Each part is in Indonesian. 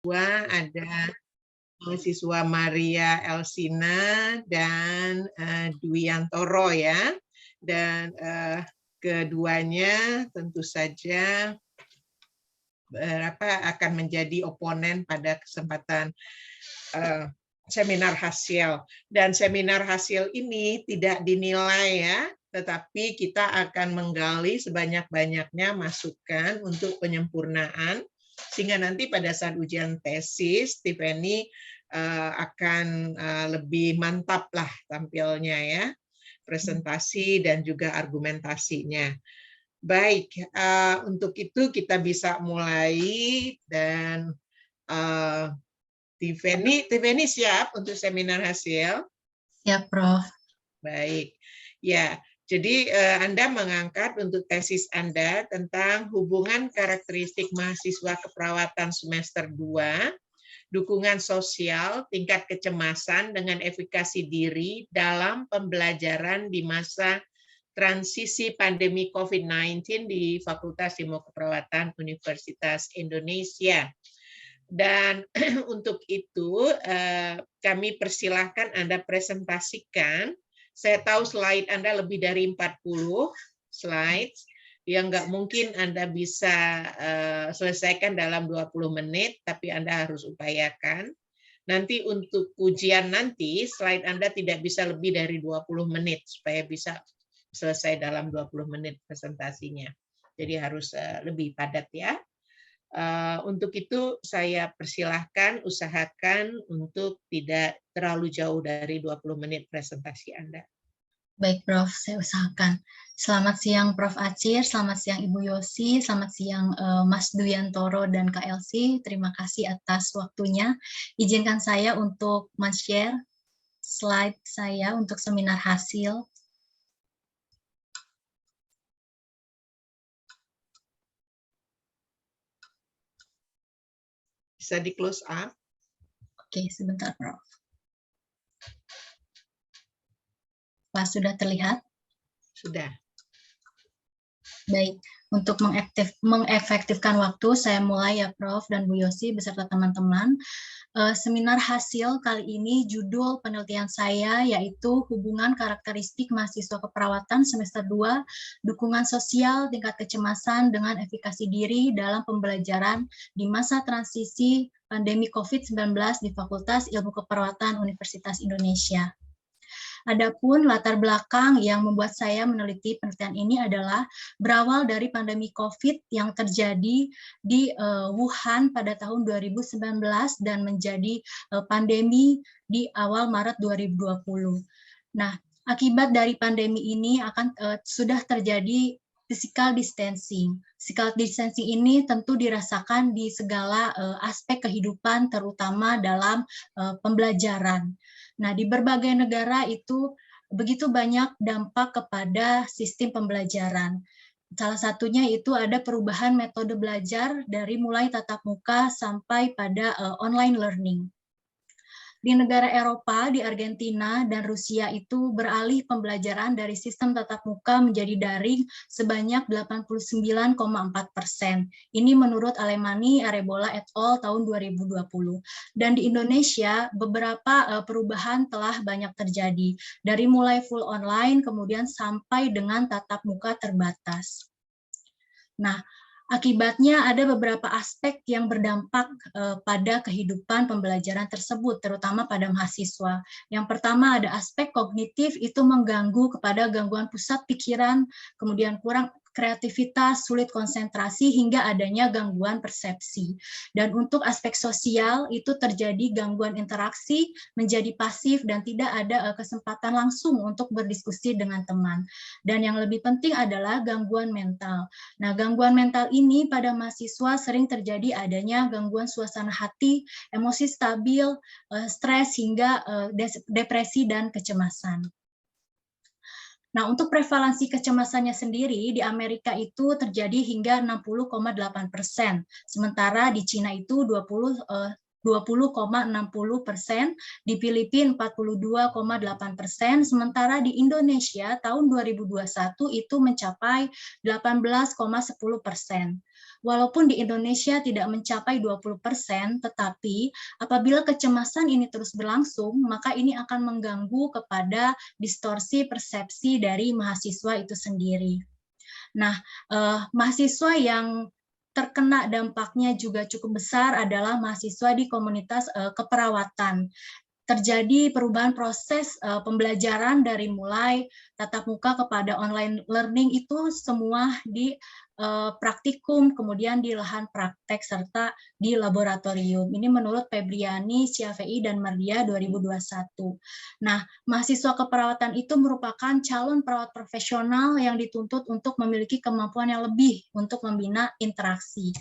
ada mahasiswa Maria Elsina dan Dwi Yantoro ya. Dan keduanya tentu saja akan menjadi oponen pada kesempatan seminar hasil. Dan seminar hasil ini tidak dinilai ya, tetapi kita akan menggali sebanyak-banyaknya masukan untuk penyempurnaan, sehingga nanti pada saat ujian tesis, Tiffany akan lebih mantap lah tampilnya ya, presentasi dan juga argumentasinya. Baik, untuk itu kita bisa mulai dan Tiffany siap untuk seminar hasil? Siap, Prof. Baik, ya. Jadi Anda mengangkat untuk tesis Anda tentang hubungan karakteristik mahasiswa keperawatan semester 2, dukungan sosial, tingkat kecemasan dengan efikasi diri dalam pembelajaran di masa transisi pandemi COVID-19 di Fakultas Ilmu Keperawatan Universitas Indonesia. Dan untuk itu kami persilahkan Anda presentasikan. Saya tahu slide Anda lebih dari 40 slides, yang nggak mungkin Anda bisa selesaikan dalam 20 menit, tapi Anda harus upayakan. Nanti untuk ujian nanti, slide Anda tidak bisa lebih dari 20 menit, supaya bisa selesai dalam 20 menit presentasinya. Jadi harus lebih padat ya. Untuk itu saya persilahkan, usahakan untuk tidak terlalu jauh dari 20 menit presentasi Anda. Baik, Prof. Saya usahakan. Selamat siang, Prof. Acir. Selamat siang, Ibu Yosi. Selamat siang, Mas Duyantoro dan Kak Elsie. Terima kasih atas waktunya. Izinkan saya untuk men-share slide saya untuk seminar hasil. Bisa di close up? Oke, sebentar, Prof. Pak, sudah terlihat? Sudah. Baik, untuk mengefektifkan waktu, saya mulai ya Prof. Dan Bu Yosi beserta teman-teman. Seminar hasil kali ini judul penelitian saya yaitu hubungan karakteristik mahasiswa keperawatan semester 2, dukungan sosial, tingkat kecemasan dengan efikasi diri dalam pembelajaran di masa transisi pandemi COVID-19 di Fakultas Ilmu Keperawatan Universitas Indonesia. Adapun latar belakang yang membuat saya meneliti penelitian ini adalah berawal dari pandemi COVID yang terjadi di Wuhan pada tahun 2019 dan menjadi pandemi di awal Maret 2020. Nah, akibat dari pandemi ini sudah terjadi physical distancing. Physical distancing ini tentu dirasakan di segala aspek kehidupan, terutama dalam pembelajaran. Nah, di berbagai negara itu begitu banyak dampak kepada sistem pembelajaran. Salah satunya itu ada perubahan metode belajar dari mulai tatap muka sampai pada online learning. Di negara Eropa, di Argentina dan Rusia itu beralih pembelajaran dari sistem tatap muka menjadi daring sebanyak 89,4%. Ini menurut Alemani, Arebola et al. Tahun 2020. Dan di Indonesia, beberapa perubahan telah banyak terjadi. Dari mulai full online, kemudian sampai dengan tatap muka terbatas. Nah, akibatnya ada beberapa aspek yang berdampak pada kehidupan pembelajaran tersebut, terutama pada mahasiswa. Yang pertama ada aspek kognitif, itu mengganggu kepada gangguan pusat pikiran, kemudian kurang kreativitas, sulit konsentrasi, hingga adanya gangguan persepsi. Dan untuk aspek sosial, itu terjadi gangguan interaksi, menjadi pasif, dan tidak ada kesempatan langsung untuk berdiskusi dengan teman. Dan yang lebih penting adalah gangguan mental. Nah, gangguan mental ini pada mahasiswa sering terjadi adanya gangguan suasana hati, emosi stabil, stres, hingga depresi dan kecemasan. Nah, untuk prevalensi kecemasannya sendiri, di Amerika itu terjadi hingga 60,8%, sementara di Cina itu 20,60%, di Filipina 42,8%, sementara di Indonesia tahun 2021 itu mencapai 18,10%. Walaupun di Indonesia tidak mencapai 20%, tetapi apabila kecemasan ini terus berlangsung, maka ini akan mengganggu kepada distorsi persepsi dari mahasiswa itu sendiri. Nah, mahasiswa yang terkena dampaknya juga cukup besar adalah mahasiswa di komunitas keperawatan. Terjadi perubahan proses pembelajaran dari mulai tatap muka kepada online learning itu semua di praktikum, kemudian di lahan praktek, serta di laboratorium. Ini menurut Febriani, Syafi'i, dan Mardia 2021. Nah, mahasiswa keperawatan itu merupakan calon perawat profesional yang dituntut untuk memiliki kemampuan yang lebih untuk membina interaksi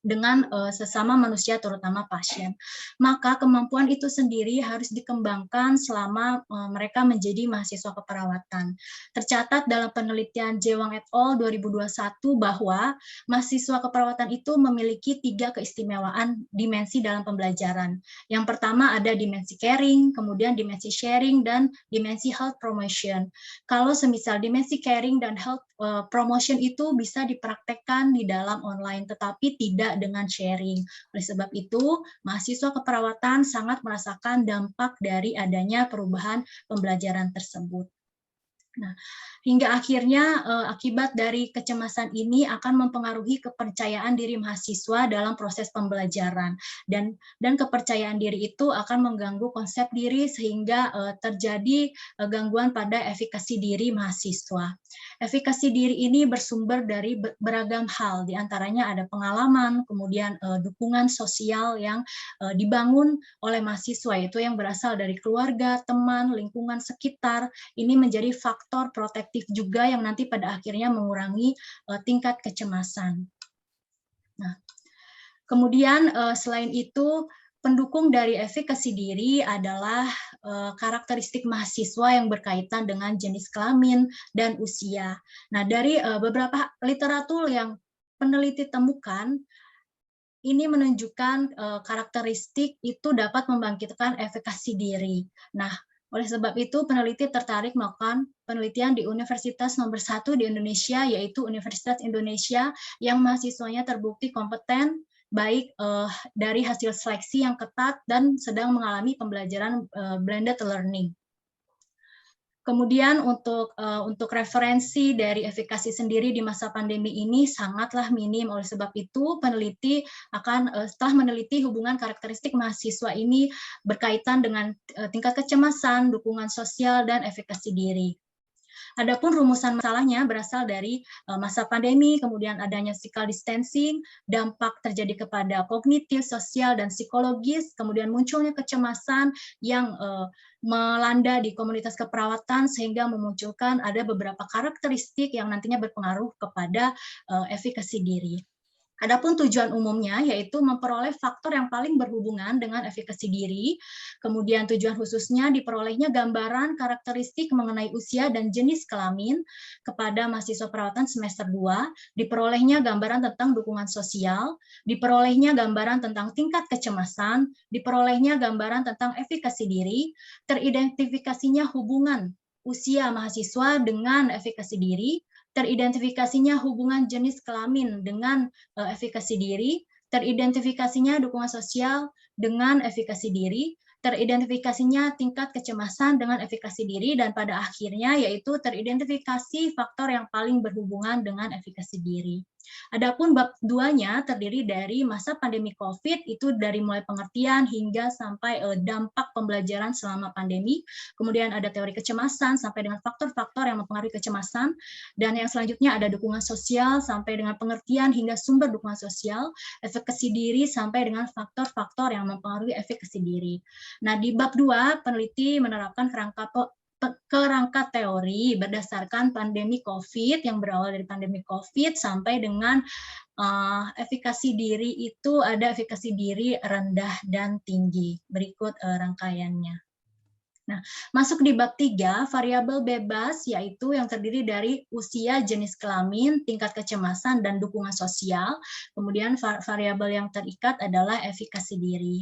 dengan sesama manusia, terutama pasien. Maka kemampuan itu sendiri harus dikembangkan selama mereka menjadi mahasiswa keperawatan. Tercatat dalam penelitian Jewang et al. 2021 bahwa mahasiswa keperawatan itu memiliki 3 keistimewaan dimensi dalam pembelajaran. Yang pertama ada dimensi caring, kemudian dimensi sharing, dan dimensi health promotion. Kalau semisal dimensi caring dan health promotion itu bisa dipraktekkan di dalam online, tetapi tidak dengan sharing. Oleh sebab itu, mahasiswa keperawatan sangat merasakan dampak dari adanya perubahan pembelajaran tersebut. Nah, hingga akhirnya akibat dari kecemasan ini akan mempengaruhi kepercayaan diri mahasiswa dalam proses pembelajaran, dan kepercayaan diri itu akan mengganggu konsep diri sehingga terjadi gangguan pada efikasi diri mahasiswa. Efikasi diri ini bersumber dari beragam hal, diantaranya ada pengalaman, kemudian dukungan sosial yang dibangun oleh mahasiswa, itu yang berasal dari keluarga, teman, lingkungan sekitar. Ini menjadi faktor protektif juga yang nanti pada akhirnya mengurangi tingkat kecemasan. Nah, kemudian selain itu, pendukung dari efikasi diri adalah karakteristik mahasiswa yang berkaitan dengan jenis kelamin dan usia. Nah, dari beberapa literatur yang peneliti temukan, ini menunjukkan karakteristik itu dapat membangkitkan efikasi diri. Nah, oleh sebab itu, peneliti tertarik melakukan penelitian di universitas nomor 1 di Indonesia, yaitu Universitas Indonesia, yang mahasiswanya terbukti kompeten, baik dari hasil seleksi yang ketat dan sedang mengalami pembelajaran blended learning. Kemudian untuk referensi dari efikasi sendiri di masa pandemi ini sangatlah minim. Oleh sebab itu, peneliti akan setelah meneliti hubungan karakteristik mahasiswa ini berkaitan dengan tingkat kecemasan, dukungan sosial, dan efikasi diri. Adapun rumusan masalahnya berasal dari masa pandemi, kemudian adanya physical distancing, dampak terjadi kepada kognitif, sosial, dan psikologis, kemudian munculnya kecemasan yang melanda di komunitas keperawatan sehingga memunculkan ada beberapa karakteristik yang nantinya berpengaruh kepada efikasi diri. Adapun tujuan umumnya yaitu memperoleh faktor yang paling berhubungan dengan efikasi diri, kemudian tujuan khususnya diperolehnya gambaran karakteristik mengenai usia dan jenis kelamin kepada mahasiswa perawatan semester 2, diperolehnya gambaran tentang dukungan sosial, diperolehnya gambaran tentang tingkat kecemasan, diperolehnya gambaran tentang efikasi diri, teridentifikasinya hubungan usia mahasiswa dengan efikasi diri, teridentifikasinya hubungan jenis kelamin dengan efikasi diri, teridentifikasinya dukungan sosial dengan efikasi diri, teridentifikasinya tingkat kecemasan dengan efikasi diri, dan pada akhirnya yaitu teridentifikasi faktor yang paling berhubungan dengan efikasi diri. Adapun bab 2-nya terdiri dari masa pandemi COVID, itu dari mulai pengertian hingga sampai dampak pembelajaran selama pandemi. Kemudian ada teori kecemasan sampai dengan faktor-faktor yang mempengaruhi kecemasan, dan yang selanjutnya ada dukungan sosial sampai dengan pengertian hingga sumber dukungan sosial, efikasi diri sampai dengan faktor-faktor yang mempengaruhi efikasi diri. Nah, di bab 2 peneliti menerapkan kerangka teori berdasarkan pandemi COVID, yang berawal dari pandemi COVID sampai dengan efikasi diri itu ada efikasi diri rendah dan tinggi. Berikut rangkaiannya. Nah, masuk di bab 3, variabel bebas, yaitu yang terdiri dari usia, jenis kelamin, tingkat kecemasan, dan dukungan sosial. Kemudian variabel yang terikat adalah efikasi diri.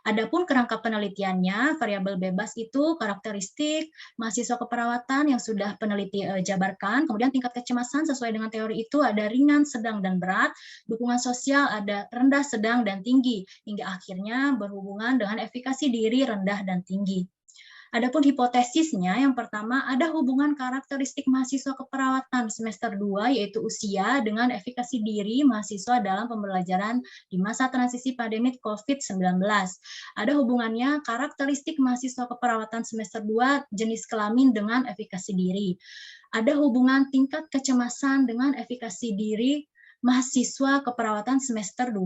Adapun kerangka penelitiannya, variabel bebas itu karakteristik mahasiswa keperawatan yang sudah peneliti jabarkan, kemudian tingkat kecemasan sesuai dengan teori itu ada ringan, sedang, dan berat, dukungan sosial ada rendah, sedang, dan tinggi, hingga akhirnya berhubungan dengan efikasi diri rendah dan tinggi. Adapun hipotesisnya, yang pertama ada hubungan karakteristik mahasiswa keperawatan semester 2, yaitu usia dengan efikasi diri mahasiswa dalam pembelajaran di masa transisi pandemi COVID-19. Ada hubungannya karakteristik mahasiswa keperawatan semester 2 jenis kelamin dengan efikasi diri. Ada hubungan tingkat kecemasan dengan efikasi diri mahasiswa keperawatan semester 2,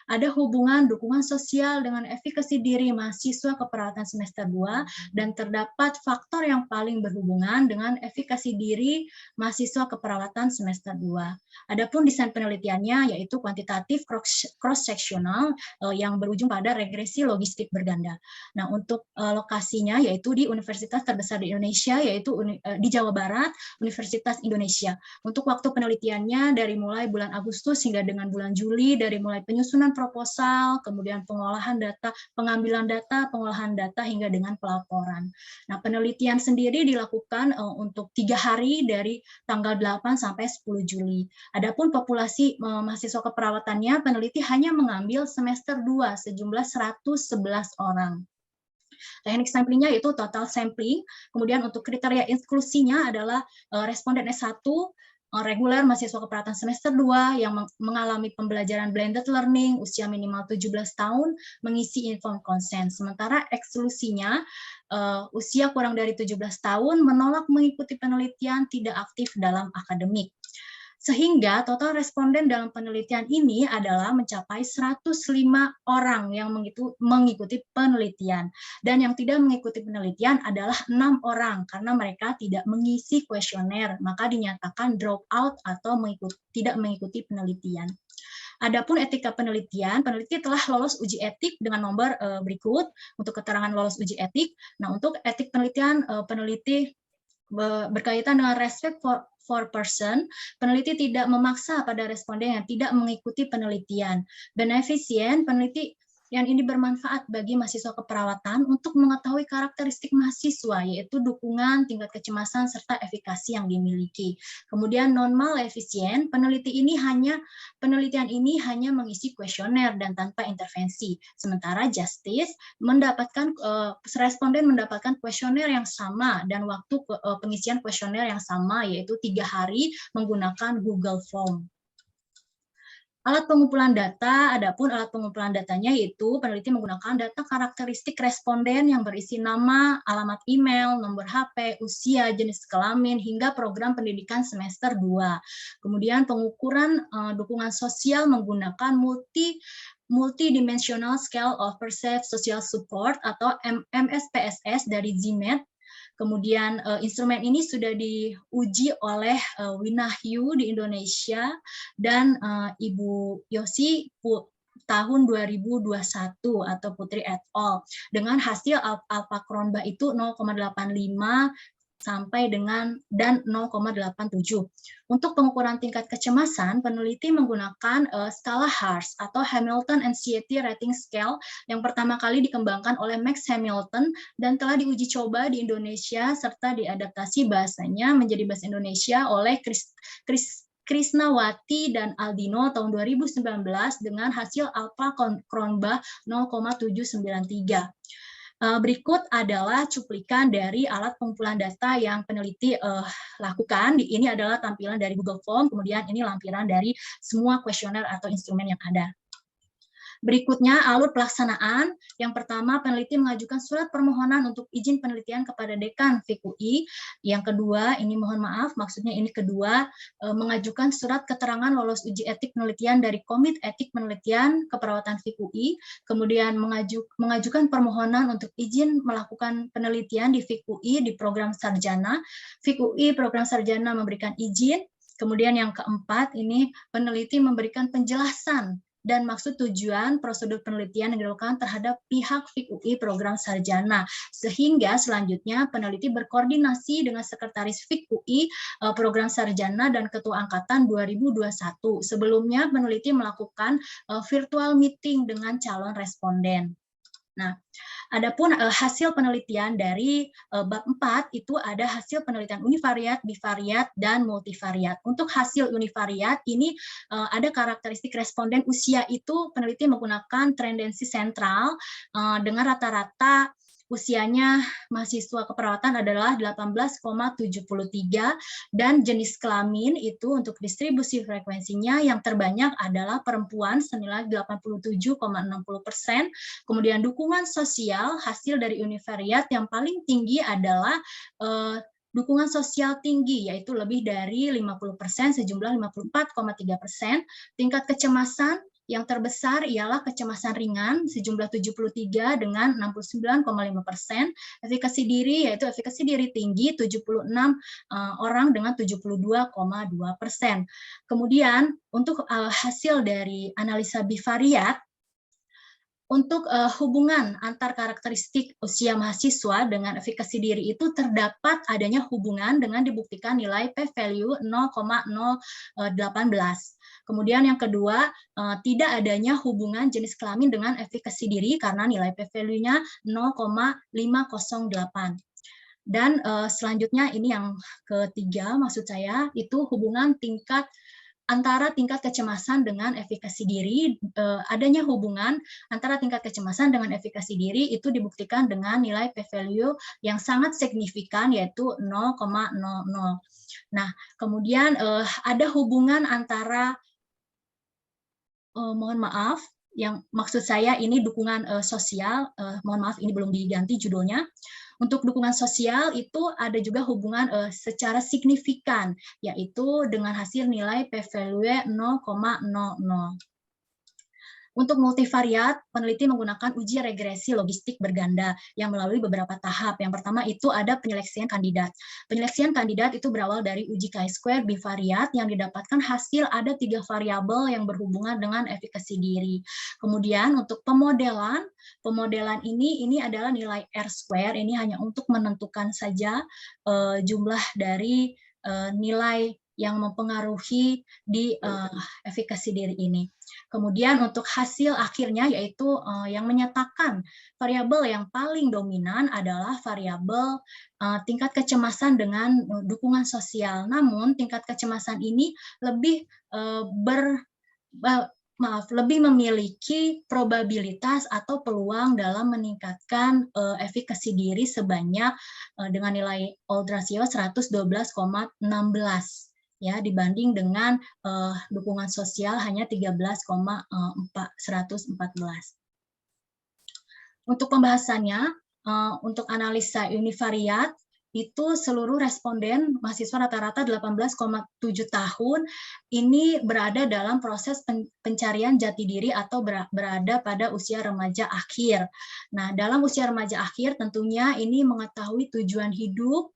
ada hubungan dukungan sosial dengan efikasi diri mahasiswa keperawatan semester 2, dan terdapat faktor yang paling berhubungan dengan efikasi diri mahasiswa keperawatan semester 2. Adapun desain penelitiannya yaitu kuantitatif cross-sectional yang berujung pada regresi logistik berganda. Nah, untuk lokasinya yaitu di universitas terbesar di Indonesia, yaitu di Jawa Barat, Universitas Indonesia. Untuk waktu penelitiannya dari mulai bulan Agustus hingga dengan bulan Juli, dari mulai penyusunan proposal, kemudian pengolahan data, pengambilan data, pengolahan data, hingga dengan pelaporan. Nah, penelitian sendiri dilakukan untuk 3 hari dari tanggal 8 sampai 10 Juli. Adapun populasi mahasiswa keperawatannya, peneliti hanya mengambil semester 2 sejumlah 111 orang. Teknik samplingnya yaitu total sampling, kemudian untuk kriteria inklusinya adalah responden S1, reguler mahasiswa keperawatan semester 2 yang mengalami pembelajaran blended learning, usia minimal 17 tahun, mengisi informed consent. Sementara eksklusinya, usia kurang dari 17 tahun, menolak mengikuti penelitian, tidak aktif dalam akademik. Sehingga total responden dalam penelitian ini adalah mencapai 105 orang yang mengikuti penelitian. Dan yang tidak mengikuti penelitian adalah 6 orang, karena mereka tidak mengisi kuesioner, maka dinyatakan drop out atau tidak mengikuti penelitian. Adapun etika penelitian, peneliti telah lolos uji etik dengan nomor berikut untuk keterangan lolos uji etik. Nah, untuk etik penelitian, peneliti berkaitan dengan respect for person, peneliti tidak memaksa pada responden yang tidak mengikuti penelitian. Beneficient, peneliti yang ini bermanfaat bagi mahasiswa keperawatan untuk mengetahui karakteristik mahasiswa, yaitu dukungan, tingkat kecemasan, serta efikasi yang dimiliki. Kemudian non-malefisien, penelitian ini hanya mengisi kuesioner dan tanpa intervensi. Sementara justice, responden mendapatkan kuesioner yang sama dan waktu pengisian kuesioner yang sama, yaitu 3 hari menggunakan Google Form. Alat pengumpulan data, adapun alat pengumpulan datanya yaitu peneliti menggunakan data karakteristik responden yang berisi nama, alamat email, nomor HP, usia, jenis kelamin, hingga program pendidikan semester 2. Kemudian pengukuran dukungan sosial menggunakan Multidimensional Scale of Perceived Social Support atau MSPSS dari GMAT. Kemudian instrumen ini sudah diuji oleh Winahyu di Indonesia dan Ibu Yosi tahun 2021 atau Putri et al. Dengan hasil alpha Cronbach itu 0,85 sampai dengan dan 0,87. Untuk pengukuran tingkat kecemasan, peneliti menggunakan skala HARS atau Hamilton Anxiety Rating Scale yang pertama kali dikembangkan oleh Max Hamilton dan telah diuji coba di Indonesia serta diadaptasi bahasanya menjadi bahasa Indonesia oleh Krisnawati dan Aldino tahun 2019 dengan hasil alpha Cronbach 0,793. Berikut adalah cuplikan dari alat pengumpulan data yang peneliti lakukan. Ini adalah tampilan dari Google Form, kemudian ini lampiran dari semua kuesioner atau instrumen yang ada. Berikutnya, alur pelaksanaan. Yang pertama, peneliti mengajukan surat permohonan untuk izin penelitian kepada Dekan FIKUI. Yang kedua, ini mohon maaf, maksudnya ini kedua, mengajukan surat keterangan lolos uji etik penelitian dari Komite Etik Penelitian Keperawatan FIKUI. Kemudian mengajukan permohonan untuk izin melakukan penelitian di FIKUI di program sarjana. FIKUI program sarjana memberikan izin. Kemudian yang keempat, ini peneliti memberikan penjelasan dan maksud tujuan prosedur penelitian yang dilakukan terhadap pihak FIKUI program sarjana. Sehingga selanjutnya peneliti berkoordinasi dengan Sekretaris FIKUI program sarjana dan Ketua Angkatan 2021. Sebelumnya peneliti melakukan virtual meeting dengan calon responden. Nah, adapun hasil penelitian dari bab 4 itu ada hasil penelitian univariat, bivariat, dan multivariat. Untuk hasil univariat ini ada karakteristik responden usia itu peneliti menggunakan tendensi sentral dengan rata-rata usianya mahasiswa keperawatan adalah 18,73 dan jenis kelamin itu untuk distribusi frekuensinya yang terbanyak adalah perempuan senilai 87,60%. Kemudian dukungan sosial hasil dari univariat yang paling tinggi adalah dukungan sosial tinggi, yaitu lebih dari 50%, sejumlah 54,3%. Tingkat kecemasan yang terbesar ialah kecemasan ringan, sejumlah 73 dengan 69,5%. Efikasi diri, yaitu efikasi diri tinggi, 76 orang dengan 72,2%. Kemudian, untuk hasil dari analisa bivariat, untuk hubungan antar karakteristik usia mahasiswa dengan efikasi diri itu terdapat adanya hubungan dengan dibuktikan nilai p-value 0,018. Kemudian yang kedua, tidak adanya hubungan jenis kelamin dengan efikasi diri karena nilai p-value-nya 0,508. Dan selanjutnya ini yang ketiga, maksud saya itu hubungan antara tingkat kecemasan dengan efikasi diri, adanya hubungan antara tingkat kecemasan dengan efikasi diri itu dibuktikan dengan nilai p-value yang sangat signifikan, yaitu 0,00. Nah, kemudian ada hubungan antara, mohon maaf, yang maksud saya ini dukungan sosial, mohon maaf ini belum diganti judulnya. Untuk dukungan sosial itu ada juga hubungan secara signifikan, yaitu dengan hasil nilai p-value 0,00. Untuk multivariat, peneliti menggunakan uji regresi logistik berganda yang melalui beberapa tahap. Yang pertama itu ada penyeleksian kandidat. Penyeleksian kandidat itu berawal dari uji chi-square bivariat yang didapatkan hasil ada 3 variabel yang berhubungan dengan efikasi diri. Kemudian untuk pemodelan ini adalah nilai R-square, ini hanya untuk menentukan saja jumlah dari nilai yang mempengaruhi di efikasi diri ini. Kemudian untuk hasil akhirnya yaitu yang menyatakan variabel yang paling dominan adalah variabel tingkat kecemasan dengan dukungan sosial. Namun tingkat kecemasan ini lebih lebih memiliki probabilitas atau peluang dalam meningkatkan efikasi diri sebanyak dengan nilai odds ratio 112,16. Ya, dibanding dengan dukungan sosial hanya 13,114. Untuk pembahasannya, untuk analisa univariat, itu seluruh responden mahasiswa rata-rata 18,7 tahun ini berada dalam proses pencarian jati diri atau berada pada usia remaja akhir. Nah, dalam usia remaja akhir tentunya ini mengetahui tujuan hidup,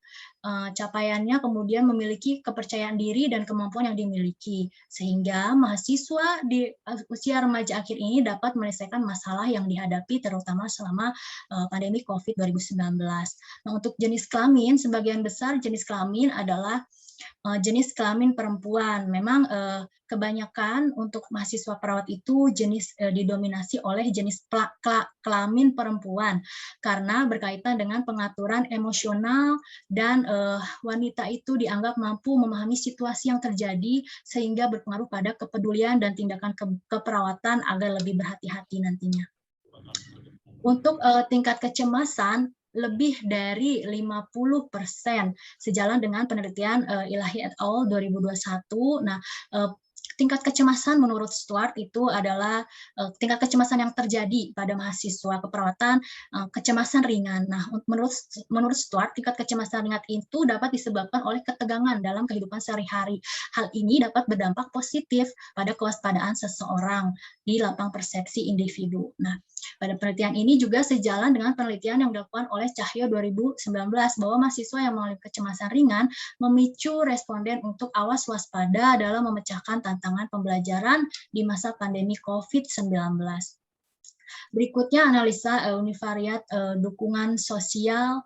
capaiannya, kemudian memiliki kepercayaan diri dan kemampuan yang dimiliki. Sehingga mahasiswa di usia remaja akhir ini dapat menyelesaikan masalah yang dihadapi terutama selama pandemi COVID 2019. Nah, untuk jenis kelamin, sebagian besar jenis kelamin adalah jenis kelamin perempuan. Memang kebanyakan untuk mahasiswa perawat itu jenis didominasi oleh jenis kelamin perempuan karena berkaitan dengan pengaturan emosional dan wanita itu dianggap mampu memahami situasi yang terjadi sehingga berpengaruh pada kepedulian dan tindakan keperawatan agar lebih berhati-hati nantinya. Untuk tingkat kecemasan lebih dari 50% sejalan dengan penelitian Ilahi et al. 2021. Nah, tingkat kecemasan menurut Stuart itu adalah tingkat kecemasan yang terjadi pada mahasiswa keperawatan kecemasan ringan. Nah, menurut Stuart, tingkat kecemasan ringan itu dapat disebabkan oleh ketegangan dalam kehidupan sehari-hari. Hal ini dapat berdampak positif pada kewaspadaan seseorang di lapang persepsi individu. Nah, pada penelitian ini juga sejalan dengan penelitian yang dilakukan oleh Cahyo 2019 bahwa mahasiswa yang mengalami kecemasan ringan memicu responden untuk awas waspada dalam memecahkan tantangan pembelajaran di masa pandemi COVID-19. Berikutnya analisa univariat dukungan sosial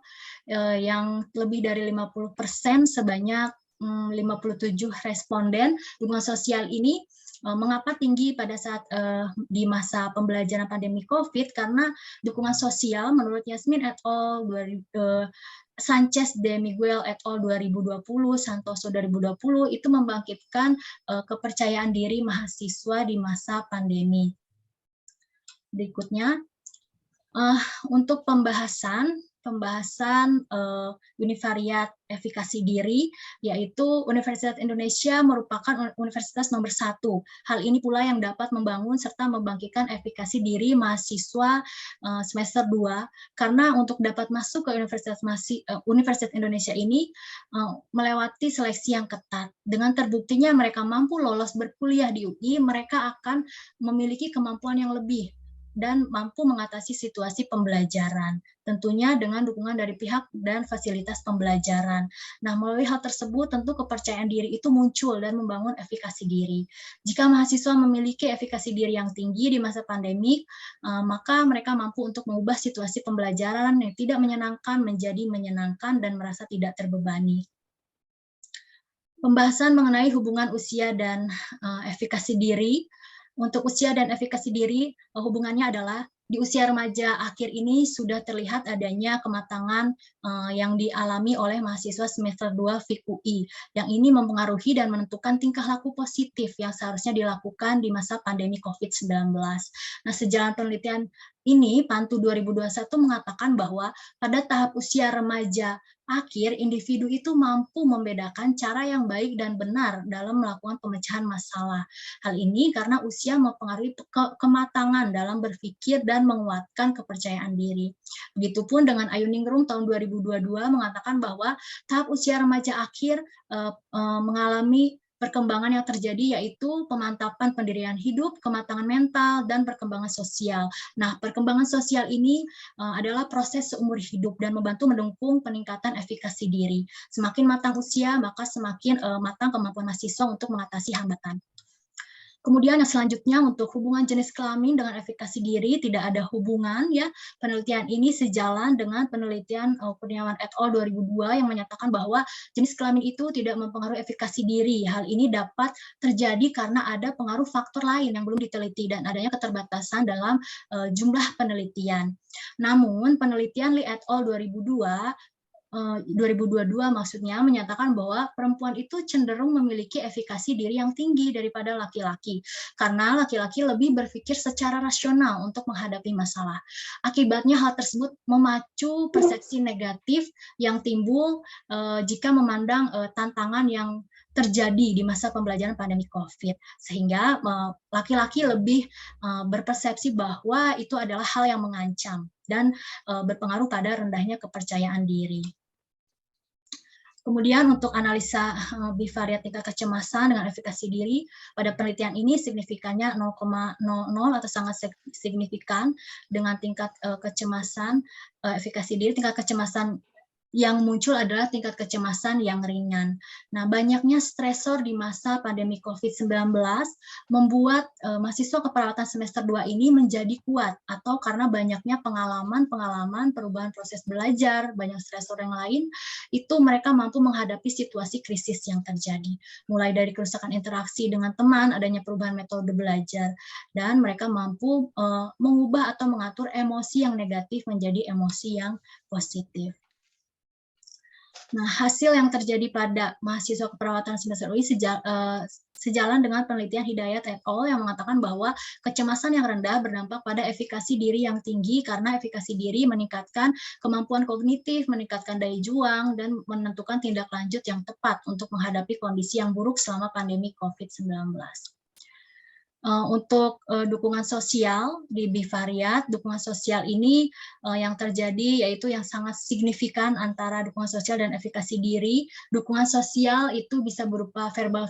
yang lebih dari 50% sebanyak 57 responden. Dukungan sosial ini Mengapa tinggi pada saat di masa pembelajaran pandemi COVID? Karena dukungan sosial menurut Yasmin et al. Sanchez de Miguel et al. 2020, Santoso 2020 itu membangkitkan kepercayaan diri mahasiswa di masa pandemi. Berikutnya, untuk pembahasan univariat efikasi diri, yaitu Universitas Indonesia merupakan universitas nomor 1. Hal ini pula yang dapat membangun serta membangkitkan efikasi diri mahasiswa semester 2, karena untuk dapat masuk ke Universitas Indonesia ini melewati seleksi yang ketat. Dengan terbuktinya mereka mampu lolos berkuliah di UI, mereka akan memiliki kemampuan yang lebih dan mampu mengatasi situasi pembelajaran, tentunya dengan dukungan dari pihak dan fasilitas pembelajaran. Nah, melalui hal tersebut, tentu kepercayaan diri itu muncul dan membangun efikasi diri. Jika mahasiswa memiliki efikasi diri yang tinggi di masa pandemik, maka mereka mampu untuk mengubah situasi pembelajaran yang tidak menyenangkan menjadi menyenangkan dan merasa tidak terbebani. Pembahasan mengenai hubungan usia dan efikasi diri. Untuk usia dan efikasi diri, hubungannya adalah di usia remaja akhir ini sudah terlihat adanya kematangan yang dialami oleh mahasiswa semester 2 FIK UI, yang ini mempengaruhi dan menentukan tingkah laku positif yang seharusnya dilakukan di masa pandemi COVID-19. Nah, sejalan penelitian ini, Pantu 2021 mengatakan bahwa pada tahap usia remaja akhir, individu itu mampu membedakan cara yang baik dan benar dalam melakukan pemecahan masalah. Hal ini karena usia mempengaruhi kematangan dalam berpikir dan menguatkan kepercayaan diri. Begitupun dengan Ayuningrum tahun 2022 mengatakan bahwa tahap usia remaja akhir mengalami perkembangan yang terjadi, yaitu pemantapan pendirian hidup, kematangan mental, dan perkembangan sosial. Nah, perkembangan sosial ini adalah proses seumur hidup dan membantu mendukung peningkatan efikasi diri. Semakin matang usia, maka semakin matang kemampuan mahasiswa untuk mengatasi hambatan. Kemudian yang selanjutnya untuk hubungan jenis kelamin dengan efikasi diri tidak ada hubungan ya. Penelitian ini sejalan dengan penelitian Kurniawan et al. 2002 yang menyatakan bahwa jenis kelamin itu tidak mempengaruhi efikasi diri. Hal ini dapat terjadi karena ada pengaruh faktor lain yang belum diteliti dan adanya keterbatasan dalam jumlah penelitian. Namun penelitian Lee et al. 2022 maksudnya menyatakan bahwa perempuan itu cenderung memiliki efikasi diri yang tinggi daripada laki-laki karena laki-laki lebih berpikir secara rasional untuk menghadapi masalah. Akibatnya hal tersebut memacu persepsi negatif yang timbul jika memandang tantangan yang terjadi di masa pembelajaran pandemi COVID, sehingga laki-laki lebih berpersepsi bahwa itu adalah hal yang mengancam dan berpengaruh pada rendahnya kepercayaan diri. Kemudian untuk analisa bivariat tingkat kecemasan dengan efikasi diri, pada penelitian ini signifikannya 0,00 atau sangat signifikan dengan tingkat kecemasan efikasi diri. Tingkat kecemasan yang muncul adalah tingkat kecemasan yang ringan. Nah, banyaknya stresor di masa pandemi COVID-19 membuat mahasiswa keperawatan semester 2 ini menjadi kuat, atau karena banyaknya pengalaman perubahan proses belajar, banyak stresor yang lain, itu mereka mampu menghadapi situasi krisis yang terjadi. Mulai dari kerusakan interaksi dengan teman, adanya perubahan metode belajar, dan mereka mampu mengubah atau mengatur emosi yang negatif menjadi emosi yang positif. Nah, hasil yang terjadi pada mahasiswa keperawatan semester UI sejalan dengan penelitian Hidayat et al. Yang mengatakan bahwa kecemasan yang rendah berdampak pada efikasi diri yang tinggi karena efikasi diri meningkatkan kemampuan kognitif, meningkatkan daya juang, dan menentukan tindak lanjut yang tepat untuk menghadapi kondisi yang buruk selama pandemi COVID-19. Untuk dukungan sosial di bivariat, dukungan sosial ini yang terjadi yaitu yang sangat signifikan antara dukungan sosial dan efikasi diri. Dukungan sosial itu bisa berupa verbal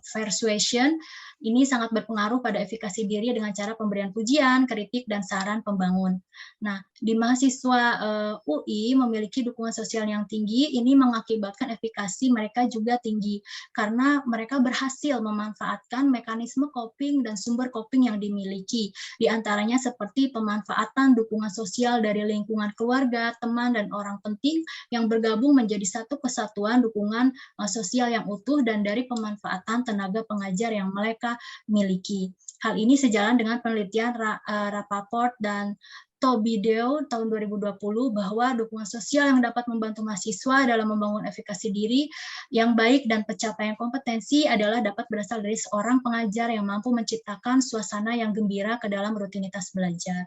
persuasion, ini sangat berpengaruh pada efikasi diri dengan cara pemberian pujian, kritik, dan saran pembangun. Nah, di mahasiswa UI memiliki dukungan sosial yang tinggi, ini mengakibatkan efikasi mereka juga tinggi, karena mereka berhasil memanfaatkan mekanisme coping coping dan sumber coping yang dimiliki. Di antaranya seperti pemanfaatan dukungan sosial dari lingkungan keluarga, teman, dan orang penting yang bergabung menjadi satu kesatuan dukungan sosial yang utuh dan dari pemanfaatan tenaga pengajar yang mereka miliki. Hal ini sejalan dengan penelitian Rapaport dan Tobideo tahun 2020 bahwa dukungan sosial yang dapat membantu mahasiswa dalam membangun efikasi diri yang baik dan pencapaian kompetensi adalah dapat berasal dari seorang pengajar yang mampu menciptakan suasana yang gembira ke dalam rutinitas belajar.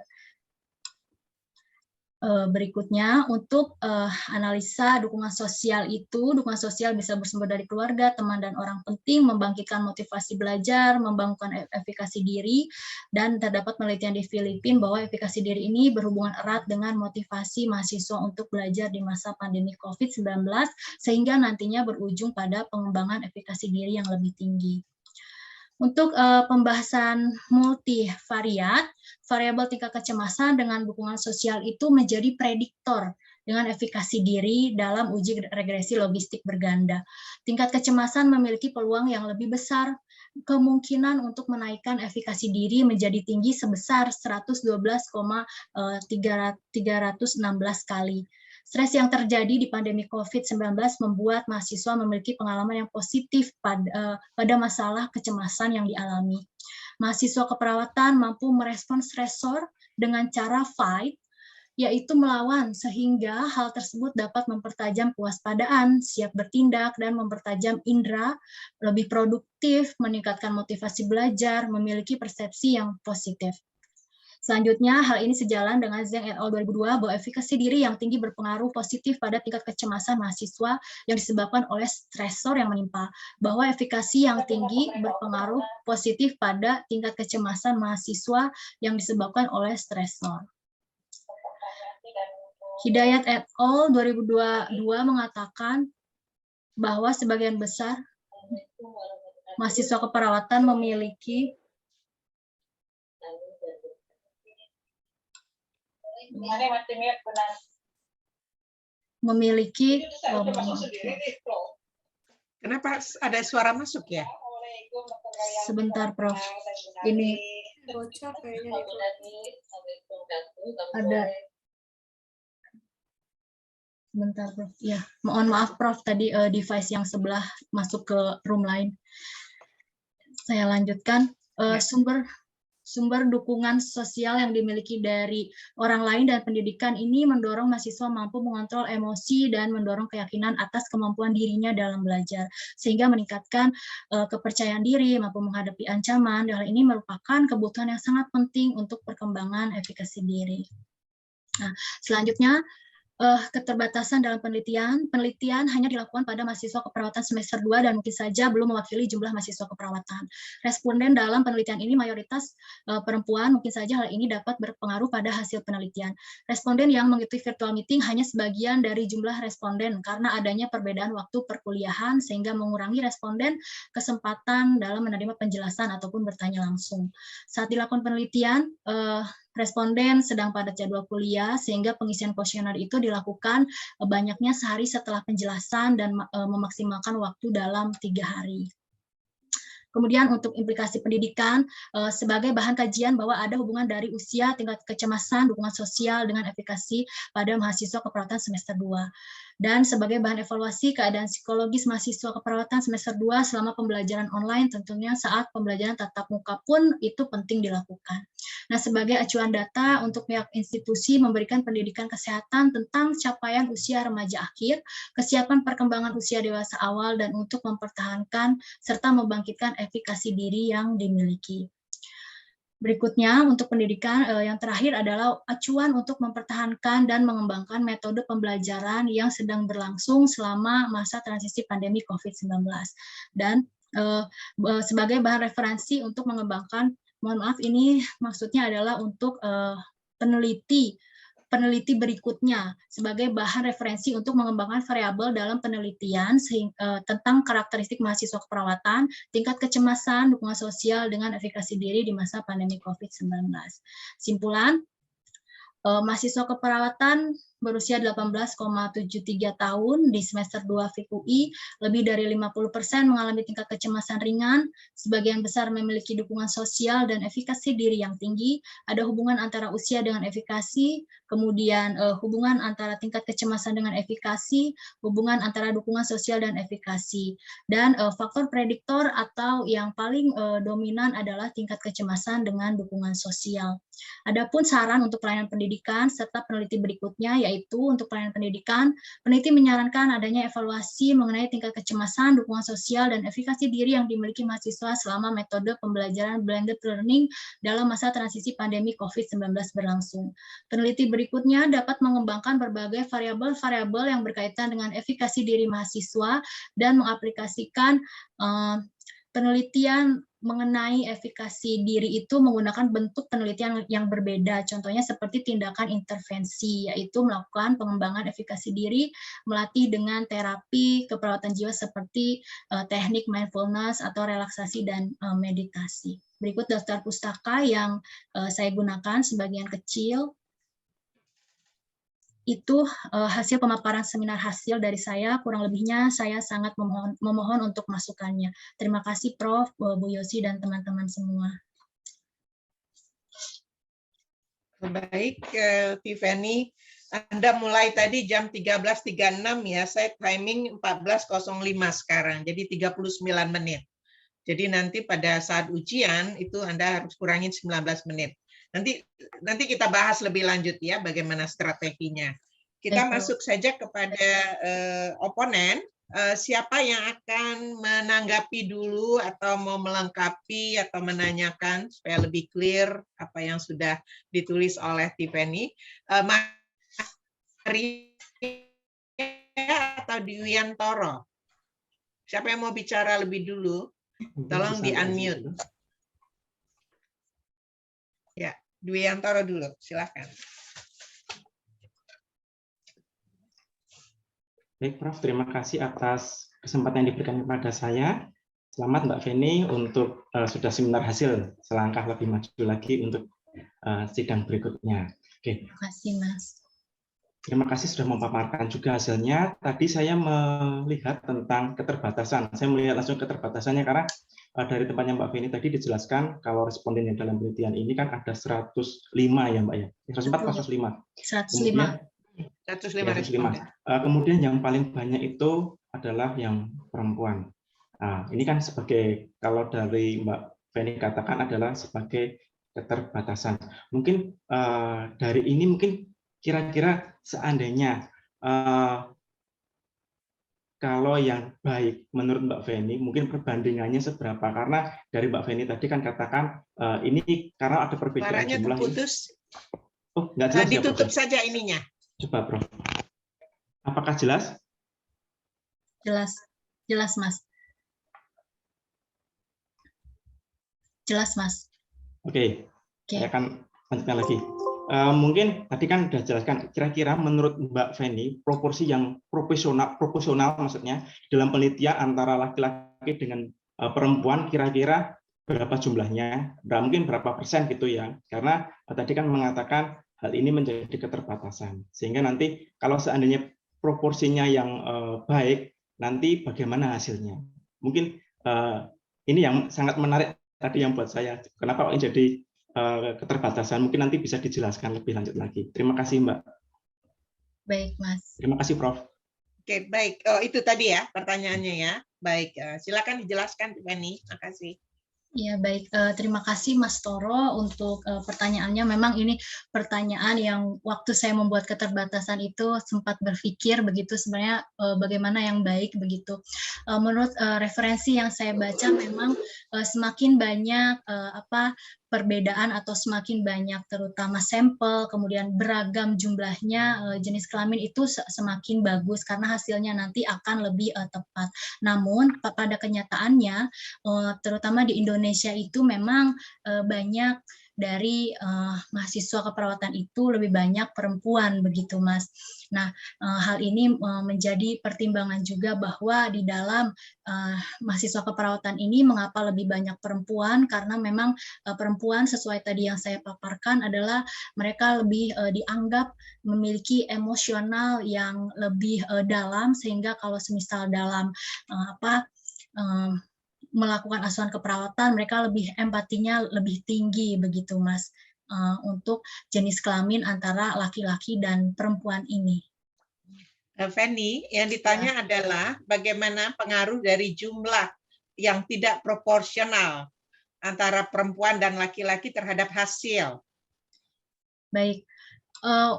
Berikutnya, untuk analisa dukungan sosial itu, dukungan sosial bisa bersumber dari keluarga, teman, dan orang penting, membangkitkan motivasi belajar, membangunkan efikasi diri, dan terdapat penelitian di Filipina bahwa efikasi diri ini berhubungan erat dengan motivasi mahasiswa untuk belajar di masa pandemi COVID-19, sehingga nantinya berujung pada pengembangan efikasi diri yang lebih tinggi. Untuk pembahasan multivariat, variabel tingkat kecemasan dengan dukungan sosial itu menjadi prediktor dengan efikasi diri dalam uji regresi logistik berganda. Tingkat kecemasan memiliki peluang yang lebih besar, kemungkinan untuk menaikkan efikasi diri menjadi tinggi sebesar 112,316 kali. Stres yang terjadi di pandemi COVID-19 membuat mahasiswa memiliki pengalaman yang positif pada masalah kecemasan yang dialami. Mahasiswa keperawatan mampu merespon stresor dengan cara fight, yaitu melawan, sehingga hal tersebut dapat mempertajam kewaspadaan, siap bertindak, dan mempertajam indera, lebih produktif, meningkatkan motivasi belajar, memiliki persepsi yang positif. Selanjutnya, hal ini sejalan dengan Zhang et al. 2002 bahwa efikasi diri yang tinggi berpengaruh positif pada tingkat kecemasan mahasiswa yang disebabkan oleh stresor yang menimpa. Bahwa efikasi yang tinggi berpengaruh positif pada tingkat kecemasan mahasiswa yang disebabkan oleh stresor. Hidayat et al. 2022 mengatakan bahwa sebagian besar mahasiswa keperawatan memiliki Kenapa ada suara masuk ya? Sebentar, Prof. Ini ada. Sebentar, Prof. Ya, mohon maaf, Prof. Tadi device yang sebelah masuk ke room lain. Saya lanjutkan. Sumber dukungan sosial yang dimiliki dari orang lain dan pendidikan ini mendorong mahasiswa mampu mengontrol emosi dan mendorong keyakinan atas kemampuan dirinya dalam belajar, sehingga meningkatkan kepercayaan diri, mampu menghadapi ancaman. Hal ini merupakan kebutuhan yang sangat penting untuk perkembangan efikasi diri. Nah, selanjutnya, keterbatasan dalam penelitian hanya dilakukan pada mahasiswa keperawatan semester 2 dan mungkin saja belum mewakili jumlah mahasiswa keperawatan. Responden dalam penelitian ini mayoritas perempuan, mungkin saja hal ini dapat berpengaruh pada hasil penelitian. Responden yang mengikuti virtual meeting hanya sebagian dari jumlah responden karena adanya perbedaan waktu perkuliahan sehingga mengurangi responden kesempatan dalam menerima penjelasan ataupun bertanya langsung. Saat dilakukan penelitian, responden sedang pada jadwal kuliah sehingga pengisian kuesioner itu dilakukan banyaknya sehari setelah penjelasan dan memaksimalkan waktu dalam 3 hari. Kemudian untuk implikasi pendidikan, sebagai bahan kajian bahwa ada hubungan dari usia, tingkat kecemasan, dukungan sosial dengan efikasi pada mahasiswa keperawatan semester 2. Dan sebagai bahan evaluasi keadaan psikologis mahasiswa keperawatan semester 2 selama pembelajaran online, tentunya saat pembelajaran tatap muka pun itu penting dilakukan. Nah, sebagai acuan data untuk pihak institusi memberikan pendidikan kesehatan tentang capaian usia remaja akhir, kesiapan perkembangan usia dewasa awal, dan untuk mempertahankan serta membangkitkan efikasi diri yang dimiliki. Berikutnya, untuk pendidikan, yang terakhir adalah acuan untuk mempertahankan dan mengembangkan metode pembelajaran yang sedang berlangsung selama masa transisi pandemi COVID-19. Dan sebagai bahan referensi untuk mengembangkan, mohon maaf, ini maksudnya adalah untuk peneliti berikutnya sebagai bahan referensi untuk mengembangkan variabel dalam penelitian tentang karakteristik mahasiswa keperawatan, tingkat kecemasan, dukungan sosial dengan efikasi diri di masa pandemi COVID-19. Simpulan, mahasiswa keperawatan berusia 18,73 tahun di semester 2 FIK UI, lebih dari 50% mengalami tingkat kecemasan ringan, sebagian besar memiliki dukungan sosial dan efikasi diri yang tinggi, ada hubungan antara usia dengan efikasi, kemudian hubungan antara tingkat kecemasan dengan efikasi, hubungan antara dukungan sosial dan efikasi. Dan faktor prediktor atau yang paling dominan adalah tingkat kecemasan dengan dukungan sosial. Adapun saran untuk pelayanan pendidikan serta peneliti berikutnya, yaitu untuk pelayanan pendidikan, peneliti menyarankan adanya evaluasi mengenai tingkat kecemasan, dukungan sosial, dan efikasi diri yang dimiliki mahasiswa selama metode pembelajaran blended learning dalam masa transisi pandemi COVID-19 berlangsung. Peneliti berikutnya dapat mengembangkan berbagai variabel-variabel yang berkaitan dengan efikasi diri mahasiswa dan mengaplikasikan penelitian mengenai efikasi diri itu menggunakan bentuk penelitian yang berbeda. Contohnya seperti tindakan intervensi, yaitu melakukan pengembangan efikasi diri, melatih dengan terapi keperawatan jiwa seperti teknik mindfulness atau relaksasi dan meditasi. Berikut daftar pustaka yang saya gunakan sebagian kecil. Itu hasil pemaparan seminar hasil dari saya, kurang lebihnya saya sangat memohon untuk masukannya. Terima kasih Prof, Bu Yosi, dan teman-teman semua. Baik, Tiffany, Anda mulai tadi jam 13.36 ya, saya timing 14.05 sekarang, jadi 39 menit. Jadi nanti pada saat ujian itu Anda harus kurangin 19 menit. Nanti kita bahas lebih lanjut ya bagaimana strateginya. Kita masuk saja kepada oponen. Siapa yang akan menanggapi dulu atau mau melengkapi atau menanyakan supaya lebih clear apa yang sudah ditulis oleh Tiffany. Maria atau Dwiantoro? Siapa yang mau bicara lebih dulu? Tolong di-unmute. Ya, Dwiantoro dulu, silakan. Baik, Prof. Terima kasih atas kesempatan yang diberikan kepada saya. Selamat Mbak Feni untuk sudah seminar hasil. Selangkah lebih maju lagi untuk sidang berikutnya. Oke. Terima kasih, Mas. Terima kasih sudah memaparkan juga hasilnya. Tadi saya melihat tentang keterbatasan. Saya melihat langsung keterbatasannya karena dari tempatnya Mbak Feni tadi dijelaskan kalau responden yang dalam penelitian ini kan ada 105 ya Mbak ya. 104 atau 105. 105. Kemudian yang paling banyak itu adalah yang perempuan. Nah, ini kan sebagai, kalau dari Mbak Feni katakan adalah sebagai keterbatasan. Mungkin dari ini mungkin kira-kira seandainya kalau yang baik menurut Mbak Feni, mungkin perbandingannya seberapa? Karena dari Mbak Feni tadi kan katakan ini karena ada perbedaan suaranya jumlah. Terputus. Oh, nggak jelas. Ditutup ya, saja ininya. Coba, Prof. Apakah jelas? Jelas, Mas. Jelas, Mas. Oke. Saya akan lanjutkan lagi. Mungkin tadi kan sudah jelaskan, kira-kira menurut Mbak Feni, proporsi yang proporsional maksudnya, dalam penelitian antara laki-laki dengan perempuan, kira-kira berapa jumlahnya, mungkin berapa persen gitu ya. Karena tadi kan mengatakan hal ini menjadi keterbatasan. Sehingga nanti kalau seandainya proporsinya yang baik, nanti bagaimana hasilnya. Mungkin ini yang sangat menarik tadi yang buat saya. Kenapa ini jadi keterbatasan? Mungkin nanti bisa dijelaskan lebih lanjut lagi. Terima kasih, Mbak. Baik, Mas. Terima kasih, Prof. Oke, baik. Oh, itu tadi ya pertanyaannya ya. Baik, silakan dijelaskan, Tiffany. Terima kasih. Ya, baik. Terima kasih Mas Toro untuk pertanyaannya. Memang ini pertanyaan yang waktu saya membuat keterbatasan itu sempat berpikir begitu sebenarnya bagaimana yang baik begitu. Menurut referensi yang saya baca memang semakin banyak perbedaan atau semakin banyak terutama sampel, kemudian beragam jumlahnya jenis kelamin itu semakin bagus karena hasilnya nanti akan lebih tepat. Namun pada kenyataannya terutama di Indonesia itu memang banyak dari mahasiswa keperawatan itu lebih banyak perempuan begitu Mas. Nah, hal ini menjadi pertimbangan juga bahwa di dalam mahasiswa keperawatan ini mengapa lebih banyak perempuan, karena memang perempuan sesuai tadi yang saya paparkan adalah mereka lebih dianggap memiliki emosional yang lebih dalam, sehingga kalau semisal dalam melakukan asuhan keperawatan, mereka lebih empatinya lebih tinggi begitu Mas, untuk jenis kelamin antara laki-laki dan perempuan ini. Fanny, yang ditanya adalah bagaimana pengaruh dari jumlah yang tidak proporsional antara perempuan dan laki-laki terhadap hasil. Baik,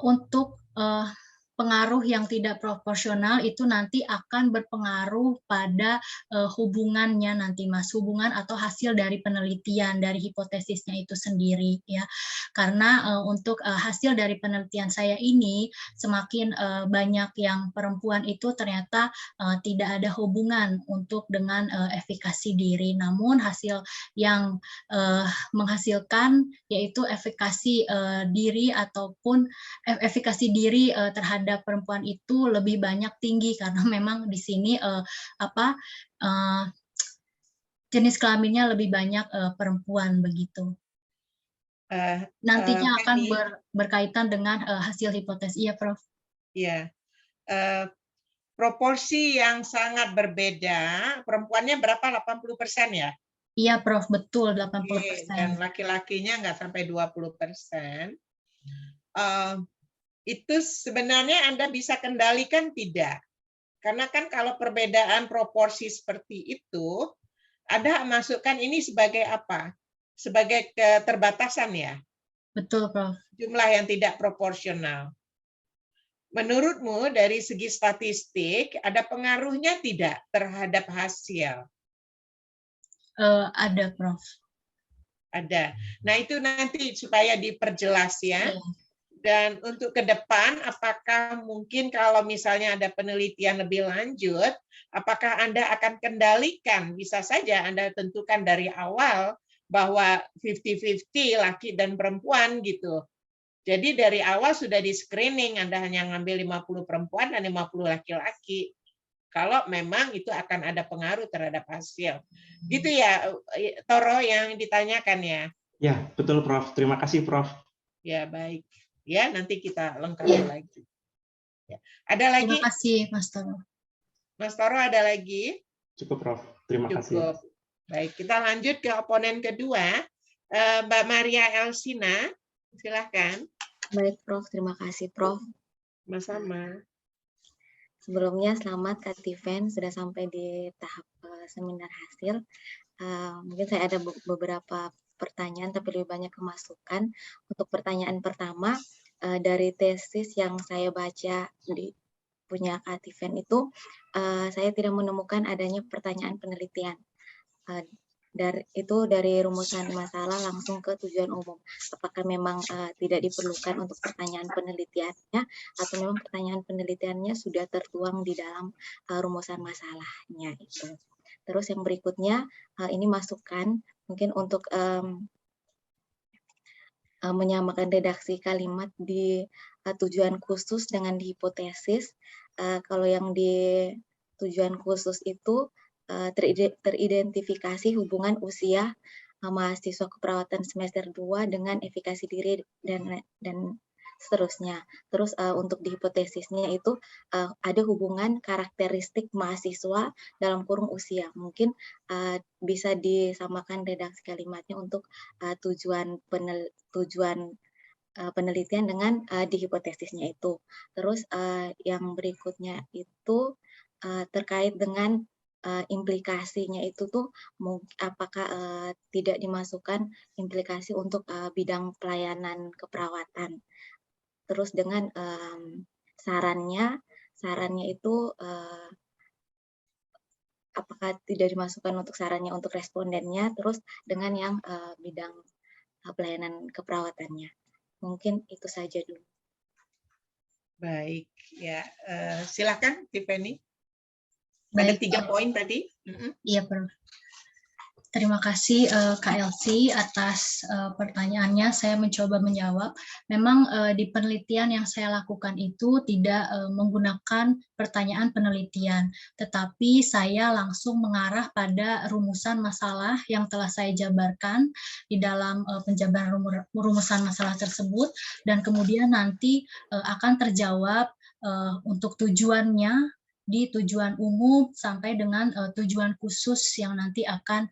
untuk pengaruh yang tidak proporsional itu nanti akan berpengaruh pada hubungannya nanti Mas, hubungan atau hasil dari penelitian, dari hipotesisnya itu sendiri ya. Karena untuk hasil dari penelitian saya ini, semakin banyak yang perempuan itu ternyata tidak ada hubungan untuk dengan efikasi diri. Namun hasil yang menghasilkan yaitu efikasi diri ataupun efikasi diri terhadap perempuan itu lebih banyak tinggi, karena memang di sini jenis kelaminnya lebih banyak perempuan begitu. Nantinya akan berkaitan dengan hasil hipotesis. Iya, Prof. Iya. Proporsi yang sangat berbeda, perempuannya berapa? 80% ya? Iya, Prof, betul 80%. Dan laki-lakinya nggak sampai 20%. Itu sebenarnya Anda bisa kendalikan tidak? Karena kan kalau perbedaan proporsi seperti itu, Anda masukkan ini sebagai apa? Sebagai keterbatasan ya? Betul, Prof. Jumlah yang tidak proporsional. Menurutmu dari segi statistik, ada pengaruhnya tidak terhadap hasil? Ada, Prof. Ada. Nah, itu nanti supaya diperjelas ya. Dan untuk ke depan, apakah mungkin kalau misalnya ada penelitian lebih lanjut, apakah Anda akan kendalikan? Bisa saja Anda tentukan dari awal bahwa 50-50 laki dan perempuan gitu. Jadi dari awal sudah di screening, Anda hanya ngambil 50 perempuan dan 50 laki-laki. Kalau memang itu akan ada pengaruh terhadap hasil. Gitu ya, Toro, yang ditanyakan ya? Ya, betul Prof. Terima kasih Prof. Ya, baik. Ya, nanti kita lengkapi lagi. Ya. Ada lagi? Terima kasih, Mas Toro. Mas Toro, ada lagi? Cukup, Prof. Terima kasih. Baik, kita lanjut ke oponen kedua. Mbak Maria Elsina, silahkan. Baik, Prof. Terima kasih, Prof. Sama-sama. Sebelumnya, selamat Kak Tiven, sudah sampai di tahap seminar hasil. Mungkin saya ada beberapa pertanyaan, tapi lebih banyak kemasukan. Untuk pertanyaan pertama, dari tesis yang saya baca di punya Kak Tiven itu, saya tidak menemukan adanya pertanyaan penelitian. Dari rumusan masalah langsung ke tujuan umum. Apakah memang tidak diperlukan untuk pertanyaan penelitiannya, atau memang pertanyaan penelitiannya sudah tertuang di dalam rumusan masalahnya itu. Terus yang berikutnya, ini masukan mungkin untuk menyamakan redaksi kalimat di tujuan khusus dengan di hipotesis. Kalau yang di tujuan khusus itu teridentifikasi hubungan usia mahasiswa keperawatan semester 2 dengan efikasi diri dan seterusnya. Terus untuk di hipotesisnya itu ada hubungan karakteristik mahasiswa dalam kurung usia. Mungkin bisa disamakan redaksi kalimatnya untuk tujuan penelitian dengan di hipotesisnya itu. Terus yang berikutnya itu terkait dengan implikasinya itu tuh apakah tidak dimasukkan implikasi untuk bidang pelayanan keperawatan. Terus dengan sarannya itu apakah tidak dimasukkan untuk sarannya untuk respondennya, terus dengan yang bidang pelayanan keperawatannya. Mungkin itu saja dulu. Baik, ya. Silakan, Tiffany. Ada 3 poin tadi. Iya, Prof. Terima kasih Kak Elsie atas pertanyaannya. Saya mencoba menjawab. Memang di penelitian yang saya lakukan itu tidak menggunakan pertanyaan penelitian, tetapi saya langsung mengarah pada rumusan masalah yang telah saya jabarkan di dalam penjabaran rumusan masalah tersebut, dan kemudian nanti akan terjawab untuk tujuannya di tujuan umum sampai dengan tujuan khusus yang nanti akan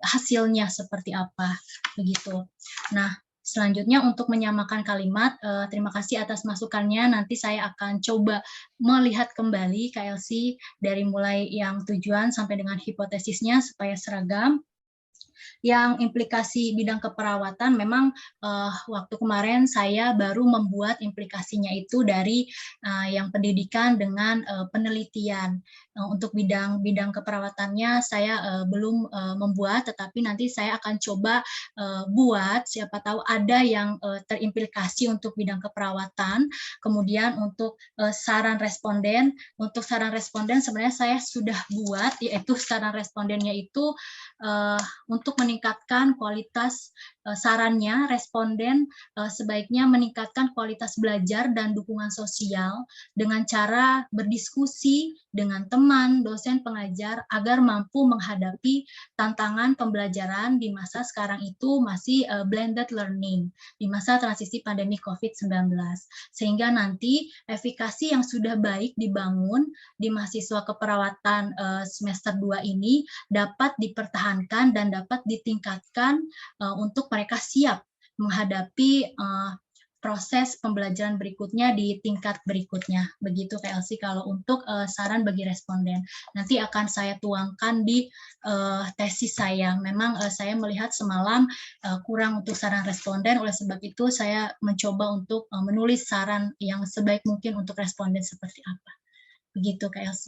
hasilnya seperti apa, begitu. Nah, selanjutnya untuk menyamakan kalimat, terima kasih atas masukannya. Nanti saya akan coba melihat kembali KLC dari mulai yang tujuan sampai dengan hipotesisnya supaya seragam. Yang implikasi bidang keperawatan memang waktu kemarin saya baru membuat implikasinya itu dari yang pendidikan dengan penelitian. Untuk bidang keperawatannya saya belum membuat, tetapi nanti saya akan coba buat, siapa tahu ada yang terimplikasi untuk bidang keperawatan. Kemudian untuk saran responden sebenarnya saya sudah buat, yaitu saran respondennya itu untuk meningkatkan kualitas sarannya, responden sebaiknya meningkatkan kualitas belajar dan dukungan sosial dengan cara berdiskusi dengan teman, dosen, pengajar agar mampu menghadapi tantangan pembelajaran di masa sekarang itu masih blended learning, di masa transisi pandemi COVID-19. Sehingga nanti efikasi yang sudah baik dibangun di mahasiswa keperawatan semester 2 ini dapat dipertahankan dan dapat ditingkatkan untuk mereka siap menghadapi proses pembelajaran berikutnya di tingkat berikutnya. Begitu KLC kalau untuk saran bagi responden. Nanti akan saya tuangkan di tesis saya. Memang saya melihat semalam kurang untuk saran responden, oleh sebab itu saya mencoba untuk menulis saran yang sebaik mungkin untuk responden seperti apa. Begitu KLC.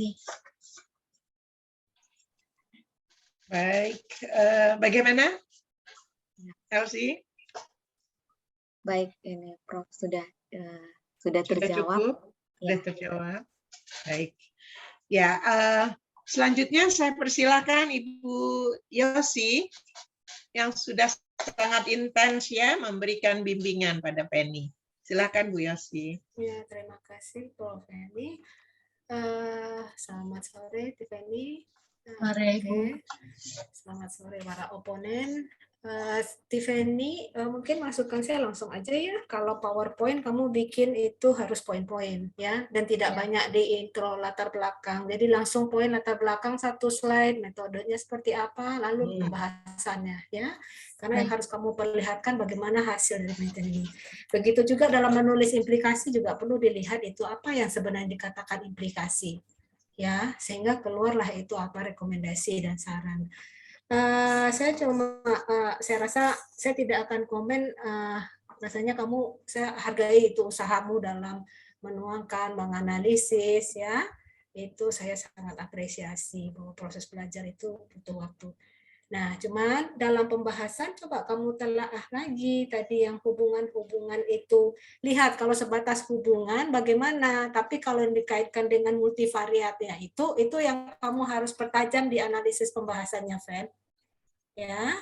Baik, bagaimana Elsie? Baik, ini Prof sudah terjawab. Sudah terjawab. Baik. Ya, selanjutnya saya persilakan Ibu Yosi yang sudah sangat intens ya memberikan bimbingan pada Penny. Silakan Bu Yosi. Ya, terima kasih Prof. Penny. Selamat sore, Tiffany. Sore, Bu. Selamat sore para oponen. Tiffany, mungkin masukan saya langsung aja ya. Kalau PowerPoint kamu bikin itu harus poin-poin ya, dan tidak banyak di intro latar belakang. Jadi langsung poin latar belakang satu slide, metodenya seperti apa, lalu pembahasannya ya. Karena yang harus kamu perlihatkan bagaimana hasil dari penelitian ini. Begitu juga dalam menulis implikasi juga perlu dilihat itu apa yang sebenarnya dikatakan implikasi. Ya, sehingga keluarlah itu apa rekomendasi dan saran. Saya rasa saya tidak akan komen. Rasanya saya hargai itu usahamu dalam menuangkan, menganalisis, ya. Itu saya sangat apresiasi bahwa proses belajar itu butuh waktu. Nah, cuman dalam pembahasan coba kamu telaah lagi tadi yang hubungan-hubungan itu. Lihat kalau sebatas hubungan bagaimana, tapi kalau yang dikaitkan dengan multivariatnya itu yang kamu harus pertajam di analisis pembahasannya, Fen. Ya,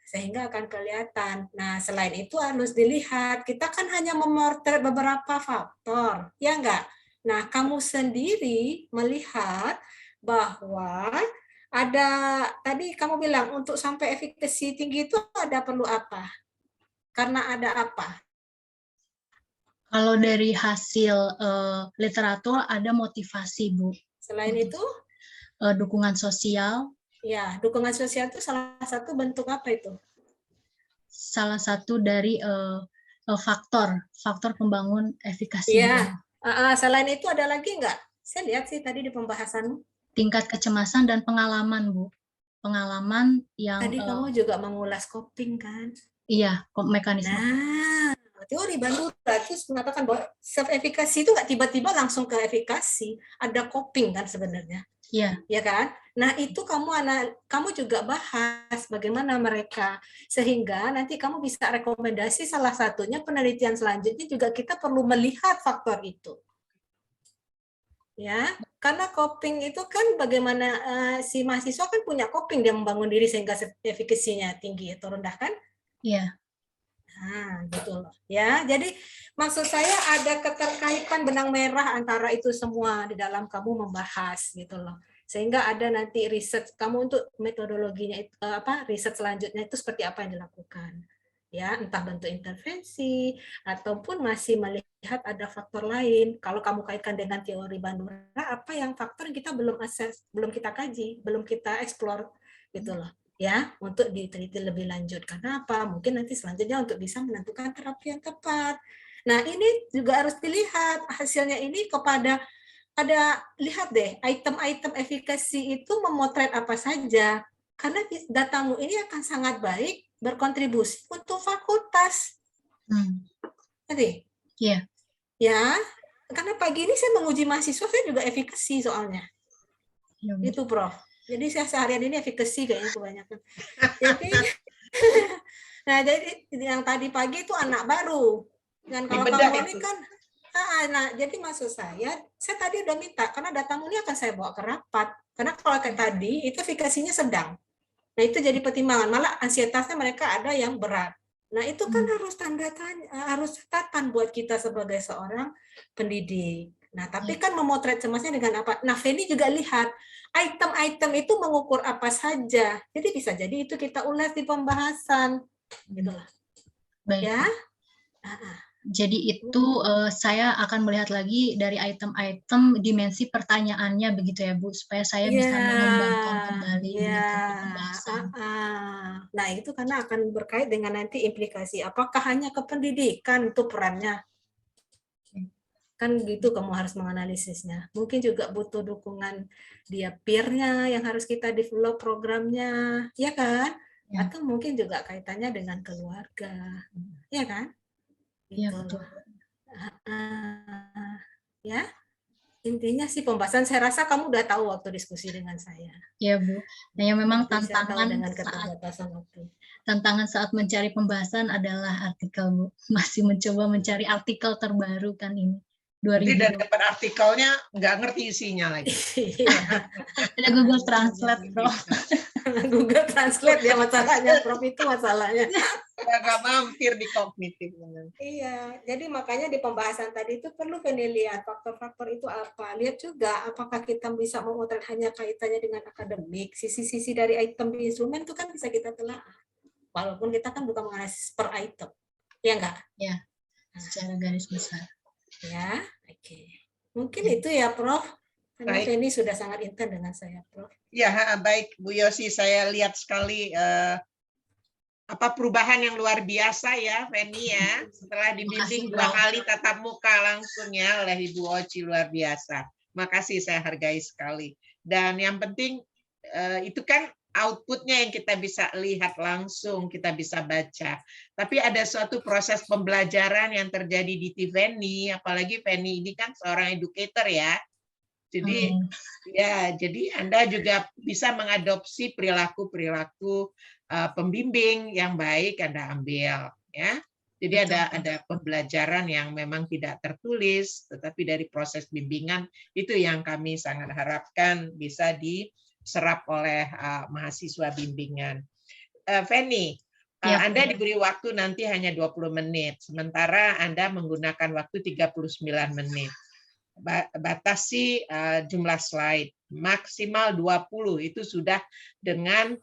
sehingga akan kelihatan. Nah, selain itu harus dilihat, kita kan hanya memotret beberapa faktor, ya enggak? Nah, kamu sendiri melihat bahwa ada, tadi kamu bilang untuk sampai efikasi tinggi itu ada perlu apa? Karena ada apa? Kalau dari hasil literatur ada motivasi, Bu. Selain itu? Dukungan sosial. Ya, dukungan sosial itu salah satu bentuk apa itu? Salah satu dari faktor pembangun efikasi. Iya. Selain itu ada lagi enggak? Saya lihat sih tadi di pembahasanmu. Tingkat kecemasan dan pengalaman, Bu. Pengalaman yang... Tadi kamu juga mengulas coping, kan? Iya, mekanisme. Nah, teori Bandura terus mengatakan bahwa self-efikasi itu nggak tiba-tiba langsung ke efikasi. Ada coping kan sebenarnya. Iya. Ya kan? Nah, itu kamu juga bahas bagaimana mereka. Sehingga nanti kamu bisa rekomendasi salah satunya penelitian selanjutnya juga kita perlu melihat faktor itu. ya. Karena coping itu kan bagaimana si mahasiswa kan punya coping, dia membangun diri sehingga efikasinya tinggi atau rendah kan? Iya. Nah, gitu loh. Ya, jadi maksud saya ada keterkaitan benang merah antara itu semua di dalam kamu membahas gitu loh. Sehingga ada nanti riset kamu untuk metodologinya itu riset selanjutnya itu seperti apa yang dilakukan. Ya, entah bentuk intervensi ataupun masih melihat ada faktor lain. Kalau kamu kaitkan dengan teori Bandura, apa yang faktor yang kita belum akses, belum kita kaji, belum kita explore gitu loh. Ya, untuk diteliti lebih lanjut. Karena apa? Mungkin nanti selanjutnya untuk bisa menentukan terapi yang tepat. Nah, ini juga harus dilihat hasilnya ini kepada lihat deh, item-item efikasi itu memotret apa saja. Karena datamu ini akan sangat baik berkontribusi untuk fakultas. Nanti? Iya. Ya, karena pagi ini saya menguji mahasiswa, saya juga efikasi soalnya. Ya, itu Prof. Jadi saya seharian ini efikasi kayaknya kebanyakan. Jadi, nah jadi yang tadi pagi itu anak baru. Dan kalau kamu ini kan, nah jadi maksud saya tadi udah minta, karena datamu ini akan saya bawa ke rapat. Karena kalau kayak tadi, itu efikasinya sedang. Nah itu jadi pertimbangan, malah ansietasnya mereka ada yang berat. Nah itu kan harus harus catatan buat kita sebagai seorang pendidik. Nah tapi kan memotret cemasnya dengan apa? Nah Feni juga lihat, item-item itu mengukur apa saja. Jadi bisa jadi itu kita ulas di pembahasan. Gitu lah. Baik. Ya. Jadi itu saya akan melihat lagi dari item-item dimensi pertanyaannya begitu ya Bu, supaya saya bisa mengembangkan kembali begitu pembahasan. Nah itu karena akan berkait dengan nanti implikasi apakah hanya kependidikan itu perannya. Kan gitu kamu harus menganalisisnya. Mungkin juga butuh dukungan dia peer-nya yang harus kita develop programnya, ya kan? Ya. Atau mungkin juga kaitannya dengan keluarga, ya kan? Iya, betul. Ya, intinya sih pembahasan saya rasa kamu udah tahu waktu diskusi dengan saya. Iya Bu. Nah yang memang tantangan saat mencari pembahasan adalah artikel Bu. Masih mencoba mencari artikel terbaru kan ini. Jadi dan dapat artikelnya nggak ngerti isinya lagi. Ada Google Translate, Prof. Google Translate ya masalahnya, Prof, itu masalahnya. Nggak mampir di kognitif. Iya, jadi makanya di pembahasan tadi itu perlu penilaian faktor-faktor itu apa. Lihat juga apakah kita bisa memotret hanya kaitannya dengan akademik, sisi-sisi dari item di instrumen itu kan bisa kita telah. Walaupun kita kan bukan menganalisis per item. Ya enggak? Ya, secara garis besar. Ya, oke. Mungkin itu ya, Prof. Karena Feni sudah sangat intens dengan saya, Prof. Ya, baik Bu Yosi, saya lihat sekali perubahan yang luar biasa ya, Feni ya. Setelah dibimbing 2 kali tatap muka langsung ya oleh Ibu Oci, luar biasa. Makasih, saya hargai sekali. Dan yang penting itu kan outputnya yang kita bisa lihat langsung, kita bisa baca. Tapi ada suatu proses pembelajaran yang terjadi di Feni, apalagi Feni ini kan seorang educator ya. Jadi jadi Anda juga bisa mengadopsi perilaku-perilaku pembimbing yang baik Anda ambil ya. Jadi ada pembelajaran yang memang tidak tertulis, tetapi dari proses bimbingan itu yang kami sangat harapkan bisa diserap oleh mahasiswa bimbingan. Feni, Anda diberi waktu nanti hanya 20 menit, sementara Anda menggunakan waktu 39 menit. Batasi jumlah slide, maksimal 20 itu sudah dengan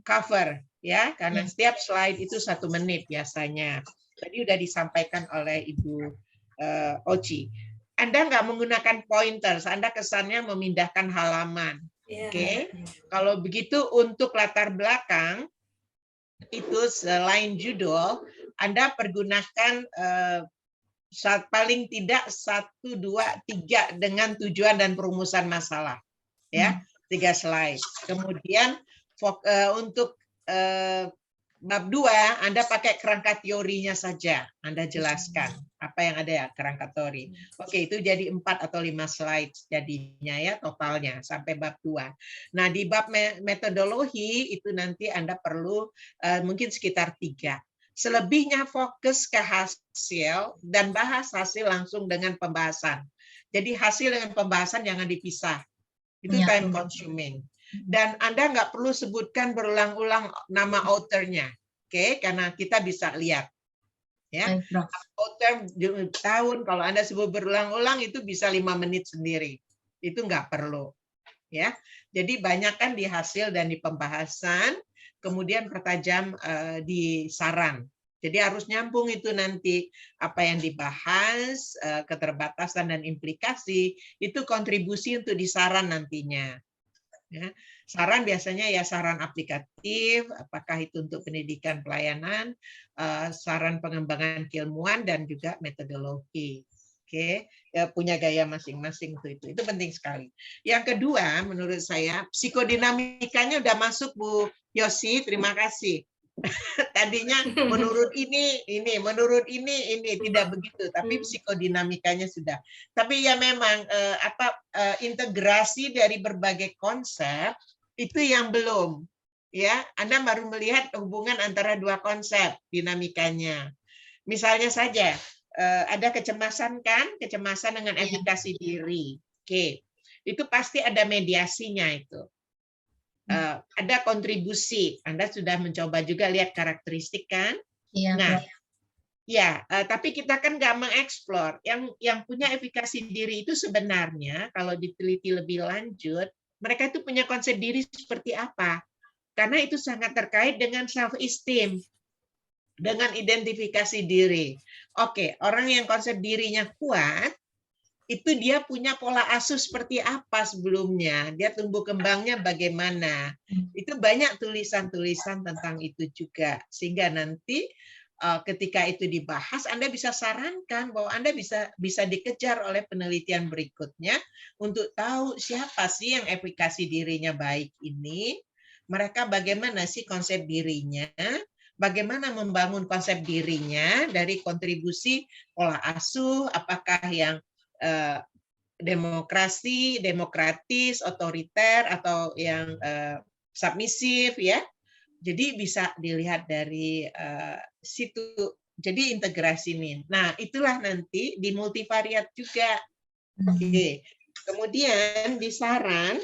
cover ya, karena setiap slide itu 1 menit biasanya. Tadi sudah disampaikan oleh Ibu Oci. Anda nggak menggunakan pointers, Anda kesannya memindahkan halaman. Oke. Kalau begitu untuk latar belakang itu selain judul, Anda pergunakan paling tidak 1, 2, 3 dengan tujuan dan perumusan masalah. Ya, 3 slide. Kemudian untuk bab 2 Anda pakai kerangka teorinya saja. Anda jelaskan apa yang ada ya kerangka teori. Oke, itu jadi 4 atau 5 slide jadinya ya totalnya sampai bab 2. Nah, di bab metodologi itu nanti Anda perlu mungkin sekitar 3. Selebihnya fokus ke hasil dan bahas hasil langsung dengan pembahasan. Jadi hasil dengan pembahasan jangan dipisah. Itu Ya, time consuming. Dan Anda nggak perlu sebutkan berulang-ulang nama author-nya. Oke, karena kita bisa lihat. Ya, baik, Prof. author tahun kalau Anda sebut berulang-ulang itu bisa 5 menit sendiri. Itu nggak perlu. Ya, jadi banyakkan di hasil dan di pembahasan, kemudian pertajam di saran. Jadi harus nyambung itu nanti apa yang dibahas, keterbatasan dan implikasi itu kontribusi untuk di saran nantinya. Ya, saran biasanya ya saran aplikatif, apakah itu untuk pendidikan pelayanan, saran pengembangan keilmuan dan juga metodologi. Oke, ya, punya gaya masing-masing itu penting sekali. Yang kedua, menurut saya psikodinamikanya udah masuk Bu Yosi, terima kasih. Tadinya menurut ini, menurut ini tidak begitu, tapi psikodinamikanya sudah. Tapi ya memang integrasi dari berbagai konsep itu yang belum. Ya, Anda baru melihat hubungan antara dua konsep dinamikanya. Misalnya saja ada kecemasan kan, kecemasan dengan efikasi diri. Oke, itu pasti ada mediasinya itu. Ada kontribusi. Anda sudah mencoba juga lihat karakteristik kan? Iya, Nah, Prof. ya, tapi kita kan nggak mengeksplor. Yang punya efikasi diri itu sebenarnya kalau diteliti lebih lanjut, mereka itu punya konsep diri seperti apa? Karena itu sangat terkait dengan self-esteem, dengan identifikasi diri. Oke, orang yang konsep dirinya kuat, itu dia punya pola asuh seperti apa sebelumnya, dia tumbuh kembangnya bagaimana. Itu banyak tulisan-tulisan tentang itu juga, sehingga nanti ketika itu dibahas, Anda bisa sarankan bahwa Anda bisa dikejar oleh penelitian berikutnya untuk tahu siapa sih yang efikasi dirinya baik ini, mereka bagaimana sih konsep dirinya, bagaimana membangun konsep dirinya dari kontribusi pola asuh, apakah yang demokrasi, demokratis, otoriter, atau yang submisif ya. Jadi bisa dilihat dari situ. Jadi integrasi ini. Nah, itulah nanti di multivariat juga. Oke. Kemudian di saran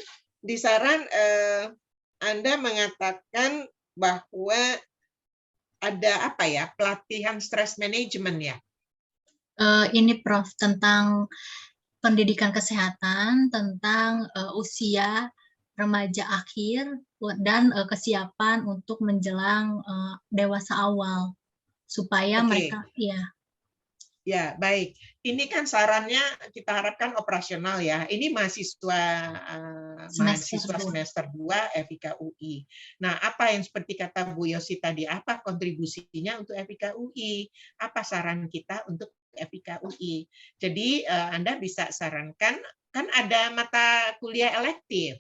Anda mengatakan bahwa ada apa ya? Pelatihan stress management ya. Ini Prof tentang pendidikan kesehatan, tentang usia remaja akhir dan kesiapan untuk menjelang dewasa awal supaya mereka Ya, baik. Ini kan sarannya kita harapkan operasional ya. Ini mahasiswa semester 2 FIK UI. Nah, apa yang seperti kata Bu Yosi tadi, apa kontribusinya untuk FIK UI? Apa saran kita untuk FIK UI? Jadi Anda bisa sarankan, kan ada mata kuliah elektif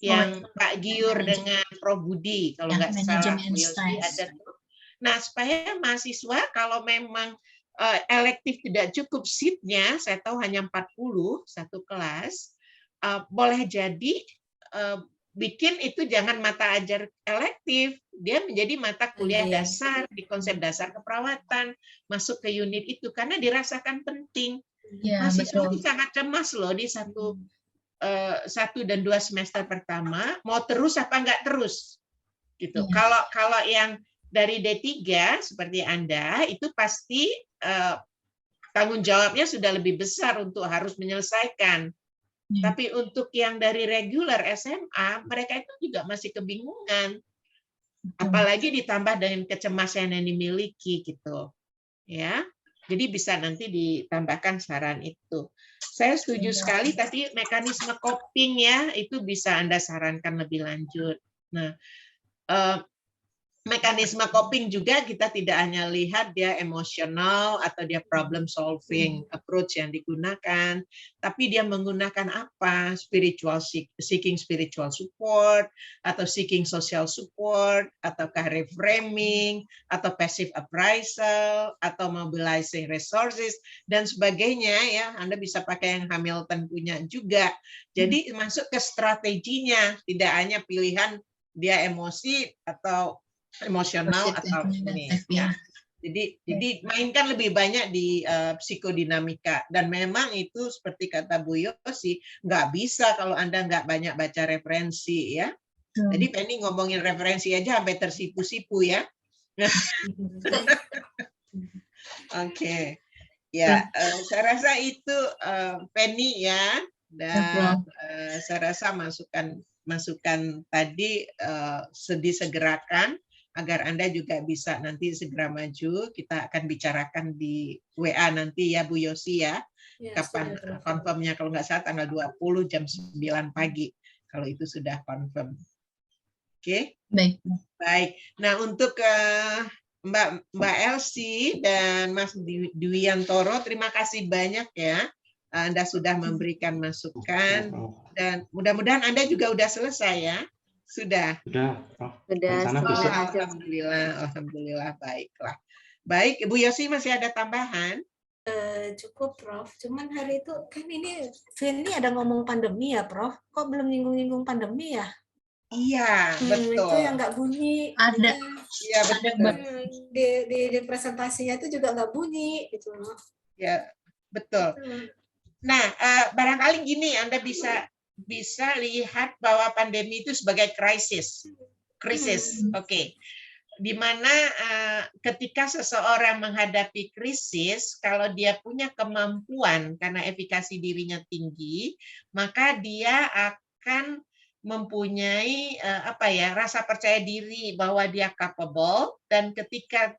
yang Pak Giur dengan Prof Budi, kalau nggak salah Bu Yosi ada tuh. Nah, supaya mahasiswa kalau memang elektif tidak cukup seat-nya, saya tahu hanya 40 satu kelas, boleh jadi bikin itu jangan mata ajar elektif, dia menjadi mata kuliah dasar di konsep dasar keperawatan, masuk ke unit itu karena dirasakan penting. Mahasiswa itu sangat cemas loh di 1 dan 2 semester pertama, mau terus apa enggak terus gitu. Kalau yang dari D3 seperti Anda itu pasti tanggung jawabnya sudah lebih besar untuk harus menyelesaikan. Tapi untuk yang dari reguler SMA, mereka itu juga masih kebingungan. Apalagi ditambah dengan kecemasan yang dimiliki gitu. Ya. Jadi bisa nanti ditambahkan saran itu. Saya setuju sekali tadi mekanisme coping ya, itu bisa Anda sarankan lebih lanjut. Nah, mekanisme coping juga kita tidak hanya lihat dia emosional atau dia problem solving approach yang digunakan, tapi dia menggunakan apa? Seeking spiritual support, atau seeking social support, ataukah reframing, atau passive appraisal, atau mobilizing resources, dan sebagainya ya. Anda bisa pakai yang Hamilton punya juga. Jadi masuk ke strateginya, tidak hanya pilihan dia emosi atau emosional Positif, atau ini negatif, ya. ya. Jadi mainkan lebih banyak di psikodinamika, dan memang itu seperti kata Bu Yosi, nggak bisa kalau Anda nggak banyak baca referensi ya. Jadi Penny ngomongin referensi aja sampai tersipu-sipu ya. Oke. Ya, saya rasa itu Penny ya, dan saya rasa masukan tadi disegerakan agar Anda juga bisa nanti segera maju. Kita akan bicarakan di WA nanti ya Bu Yosi ya. Kapan confirmnya, kalau nggak salah tanggal 20 jam 9 pagi. Kalau itu sudah confirm. Oke? Baik. Nah, untuk Mbak Elsie dan Mas Dwiantoro, terima kasih banyak ya. Anda sudah memberikan masukan, dan mudah-mudahan Anda juga udah selesai ya. Sudah. Sudah. Alhamdulillah, baiklah. Baik, Ibu Yosi masih ada tambahan? Cukup, Prof. Cuman hari itu kan ini Feni ada ngomong pandemi ya, Prof. Kok belum nyinggung-nyinggung pandemi ya? Iya, betul. Itu yang nggak bunyi. Ada. Iya, betul. Di presentasinya itu juga nggak bunyi gitu loh. Ya, betul. Nah, barangkali gini, Anda bisa lihat bahwa pandemi itu sebagai krisis. Oke. Di mana ketika seseorang menghadapi krisis, kalau dia punya kemampuan karena efikasi dirinya tinggi, maka dia akan mempunyai rasa percaya diri bahwa dia capable, dan ketika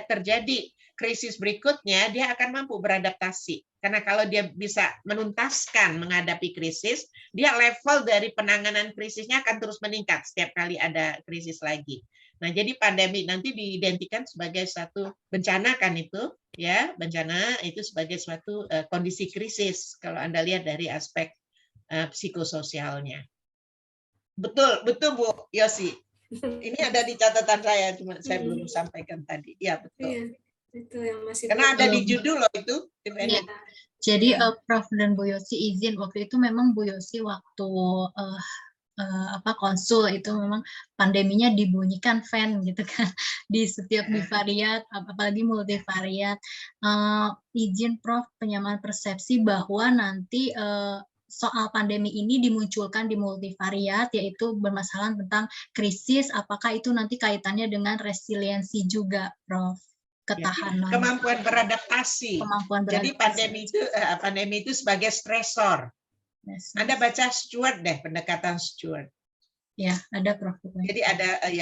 terjadi krisis berikutnya, dia akan mampu beradaptasi. Karena kalau dia bisa menuntaskan menghadapi krisis, dia level dari penanganan krisisnya akan terus meningkat setiap kali ada krisis lagi. Nah, jadi pandemi nanti diidentikan sebagai suatu bencana kan itu, ya, bencana itu sebagai suatu kondisi krisis kalau Anda lihat dari aspek psikososialnya. Betul Bu Yosi. Ini ada di catatan saya, cuma saya belum sampaikan tadi. Ya, betul. Iya. Itu yang masih karena ada di judul loh itu. Ya. Jadi Prof dan Bu Yosi izin, waktu itu memang Bu Yosi waktu konsul itu memang pandeminya dibunyikan fan gitu kan di setiap bivariat, apalagi multivariat. Izin Prof penyamaan persepsi bahwa nanti soal pandemi ini dimunculkan di multivariat, yaitu bermasalah tentang krisis, apakah itu nanti kaitannya dengan resiliensi juga, Prof? Ketahanan. Kemampuan beradaptasi. Jadi pandemi itu sebagai stresor. Anda baca Stewart deh, pendekatan Stewart. Ya, ada Prof. Jadi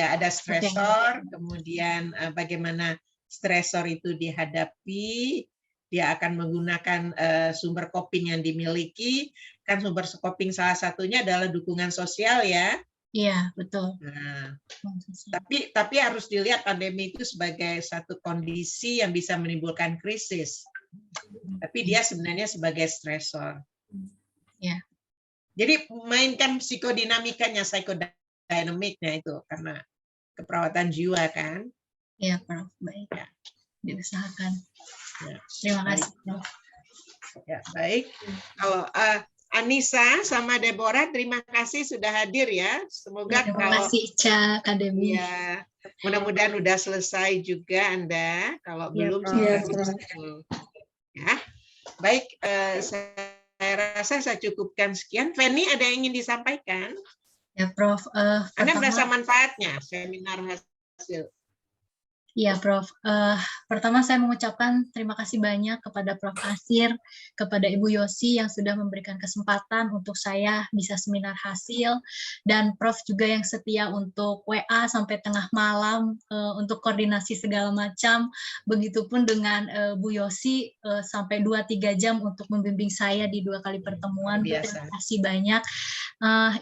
ada stresor, kemudian bagaimana stresor itu dihadapi, dia akan menggunakan sumber coping yang dimiliki. Kan sumber coping salah satunya adalah dukungan sosial ya. Iya, betul. Nah, tapi harus dilihat pandemi itu sebagai satu kondisi yang bisa menimbulkan krisis. Tapi dia sebenarnya sebagai stresor. Ya. Jadi mainkan psikodinamikanya, psikodinamiknya itu karena keperawatan jiwa kan. Iya, Prof. Baik. Ya. Diusahakan. Ya. Terima kasih, Prof. Ya, baik. Kalau Anissa sama Deborah, terima kasih sudah hadir ya. Semoga terima kasih Ica Akademi. Ya, mudah-mudahan udah selesai juga Anda. Kalau belum ya. Baik, saya rasa saya cukupkan sekian. Feni, ada yang ingin disampaikan? Ya, Prof. Anda merasa manfaatnya seminar hasil? Iya, Prof. Pertama saya mengucapkan terima kasih banyak kepada Prof. Asir, kepada Ibu Yosi yang sudah memberikan kesempatan untuk saya bisa seminar hasil, dan Prof juga yang setia untuk WA sampai tengah malam untuk koordinasi segala macam. Begitupun dengan Bu Yosi sampai 2-3 jam untuk membimbing saya di 2 kali pertemuan. Terima kasih banyak.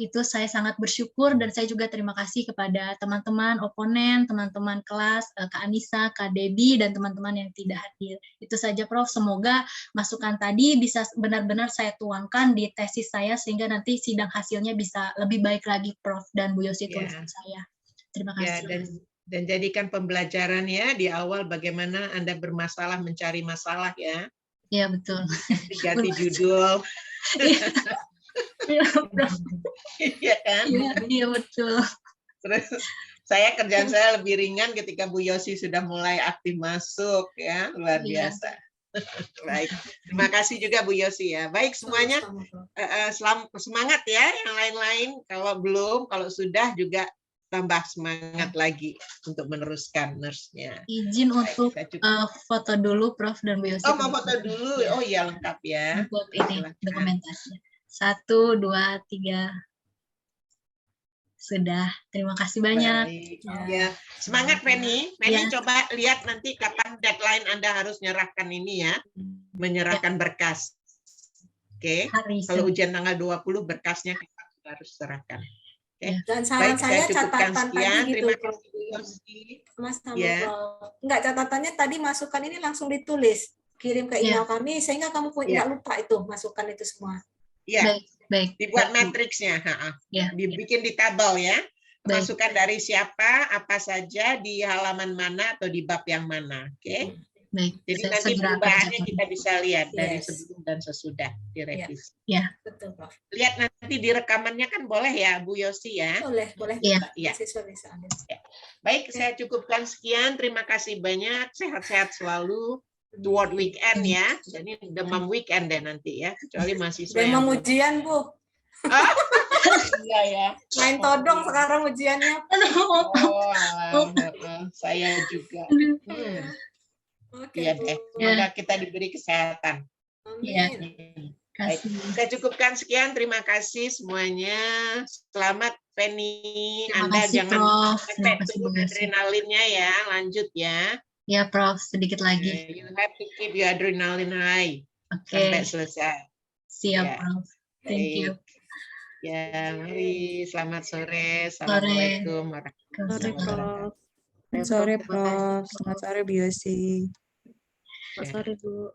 Itu saya sangat bersyukur, dan saya juga terima kasih kepada teman-teman oponen, teman-teman kelas, Kak Anissa, Kak Debbie, dan teman-teman yang tidak hadir. Itu saja, Prof. Semoga masukan tadi bisa benar-benar saya tuangkan di tesis saya, sehingga nanti sidang hasilnya bisa lebih baik lagi, Prof. Dan Bu Yosi tulisan saya. Terima kasih. Dan jadikan pembelajaran ya di awal bagaimana Anda bermasalah mencari masalah ya. Iya, betul. Ganti judul. Iya, Prof. Iya kan? Iya, betul. Terus kerjaan saya lebih ringan ketika Bu Yosi sudah mulai aktif masuk ya, luar Iya. biasa. Baik, terima kasih juga Bu Yosi ya. Baik semuanya, semangat ya yang lain-lain. Kalau belum, kalau sudah juga tambah semangat lagi untuk meneruskan nurse-nya. Izin untuk Saya cukup. foto dulu Prof dan Bu Yosi. Oh, mau foto dulu? Ya, Oh iya, lengkap ya. untuk ini Silakan. dokumentasi. 1, 2, 3. Sudah, terima kasih banyak. Baik. Ya. Semangat Penny. Penny coba lihat nanti kapan deadline Anda harus menyerahkan ini ya. Menyerahkan berkas. Oke. Kalau ujian tanggal 20 berkasnya kita harus serahkan. Oke. Dan saran baik, saya cukupkan catatan sekian. tadi gitu. Terima kasih Bu Yosi. Mas Ya. Enggak, catatannya tadi masukan ini langsung ditulis. Kirim ke email kami sehingga kamu nggak lupa itu masukan itu semua. Iya. Baik. Dibuat matriksnya. Ya. Dibikin di tabel ya. Masukan dari siapa, apa saja, di halaman mana atau di bab yang mana. Oke. Baik. Jadi nanti perubahannya kita bisa lihat dari sebelum dan sesudah direvisi. Ya. Betul, Prof. Lihat nanti di rekamannya kan boleh ya, Bu Yosi ya? Boleh. Ya. Siswa bisa ambil. Baik, saya cukupkan sekian. Terima kasih banyak. Sehat-sehat selalu. Toward weekend ya. Jadi demam weekend deh nanti ya. Kecuali mahasiswa yang demam ujian, Bu. Iya ya. Main todong sekarang ujiannya. Oh, saya juga. Iya deh. Semoga kita diberi kesehatan. Amin. Baik. Saya cukupkan sekian. Terima kasih semuanya. Selamat Penny. Anda jangan tunggu adrenalinnya ya. Lanjut ya. Ya Prof, sedikit lagi. You have to keep your adrenaline high sampai selesai. Siap Prof. Thank you. Ya, mari. Selamat sore. Assalamualaikum warahmatullahi wabarakatuh. Sore Prof. Selamat sore Bu Yosi. Selamat sore Bu.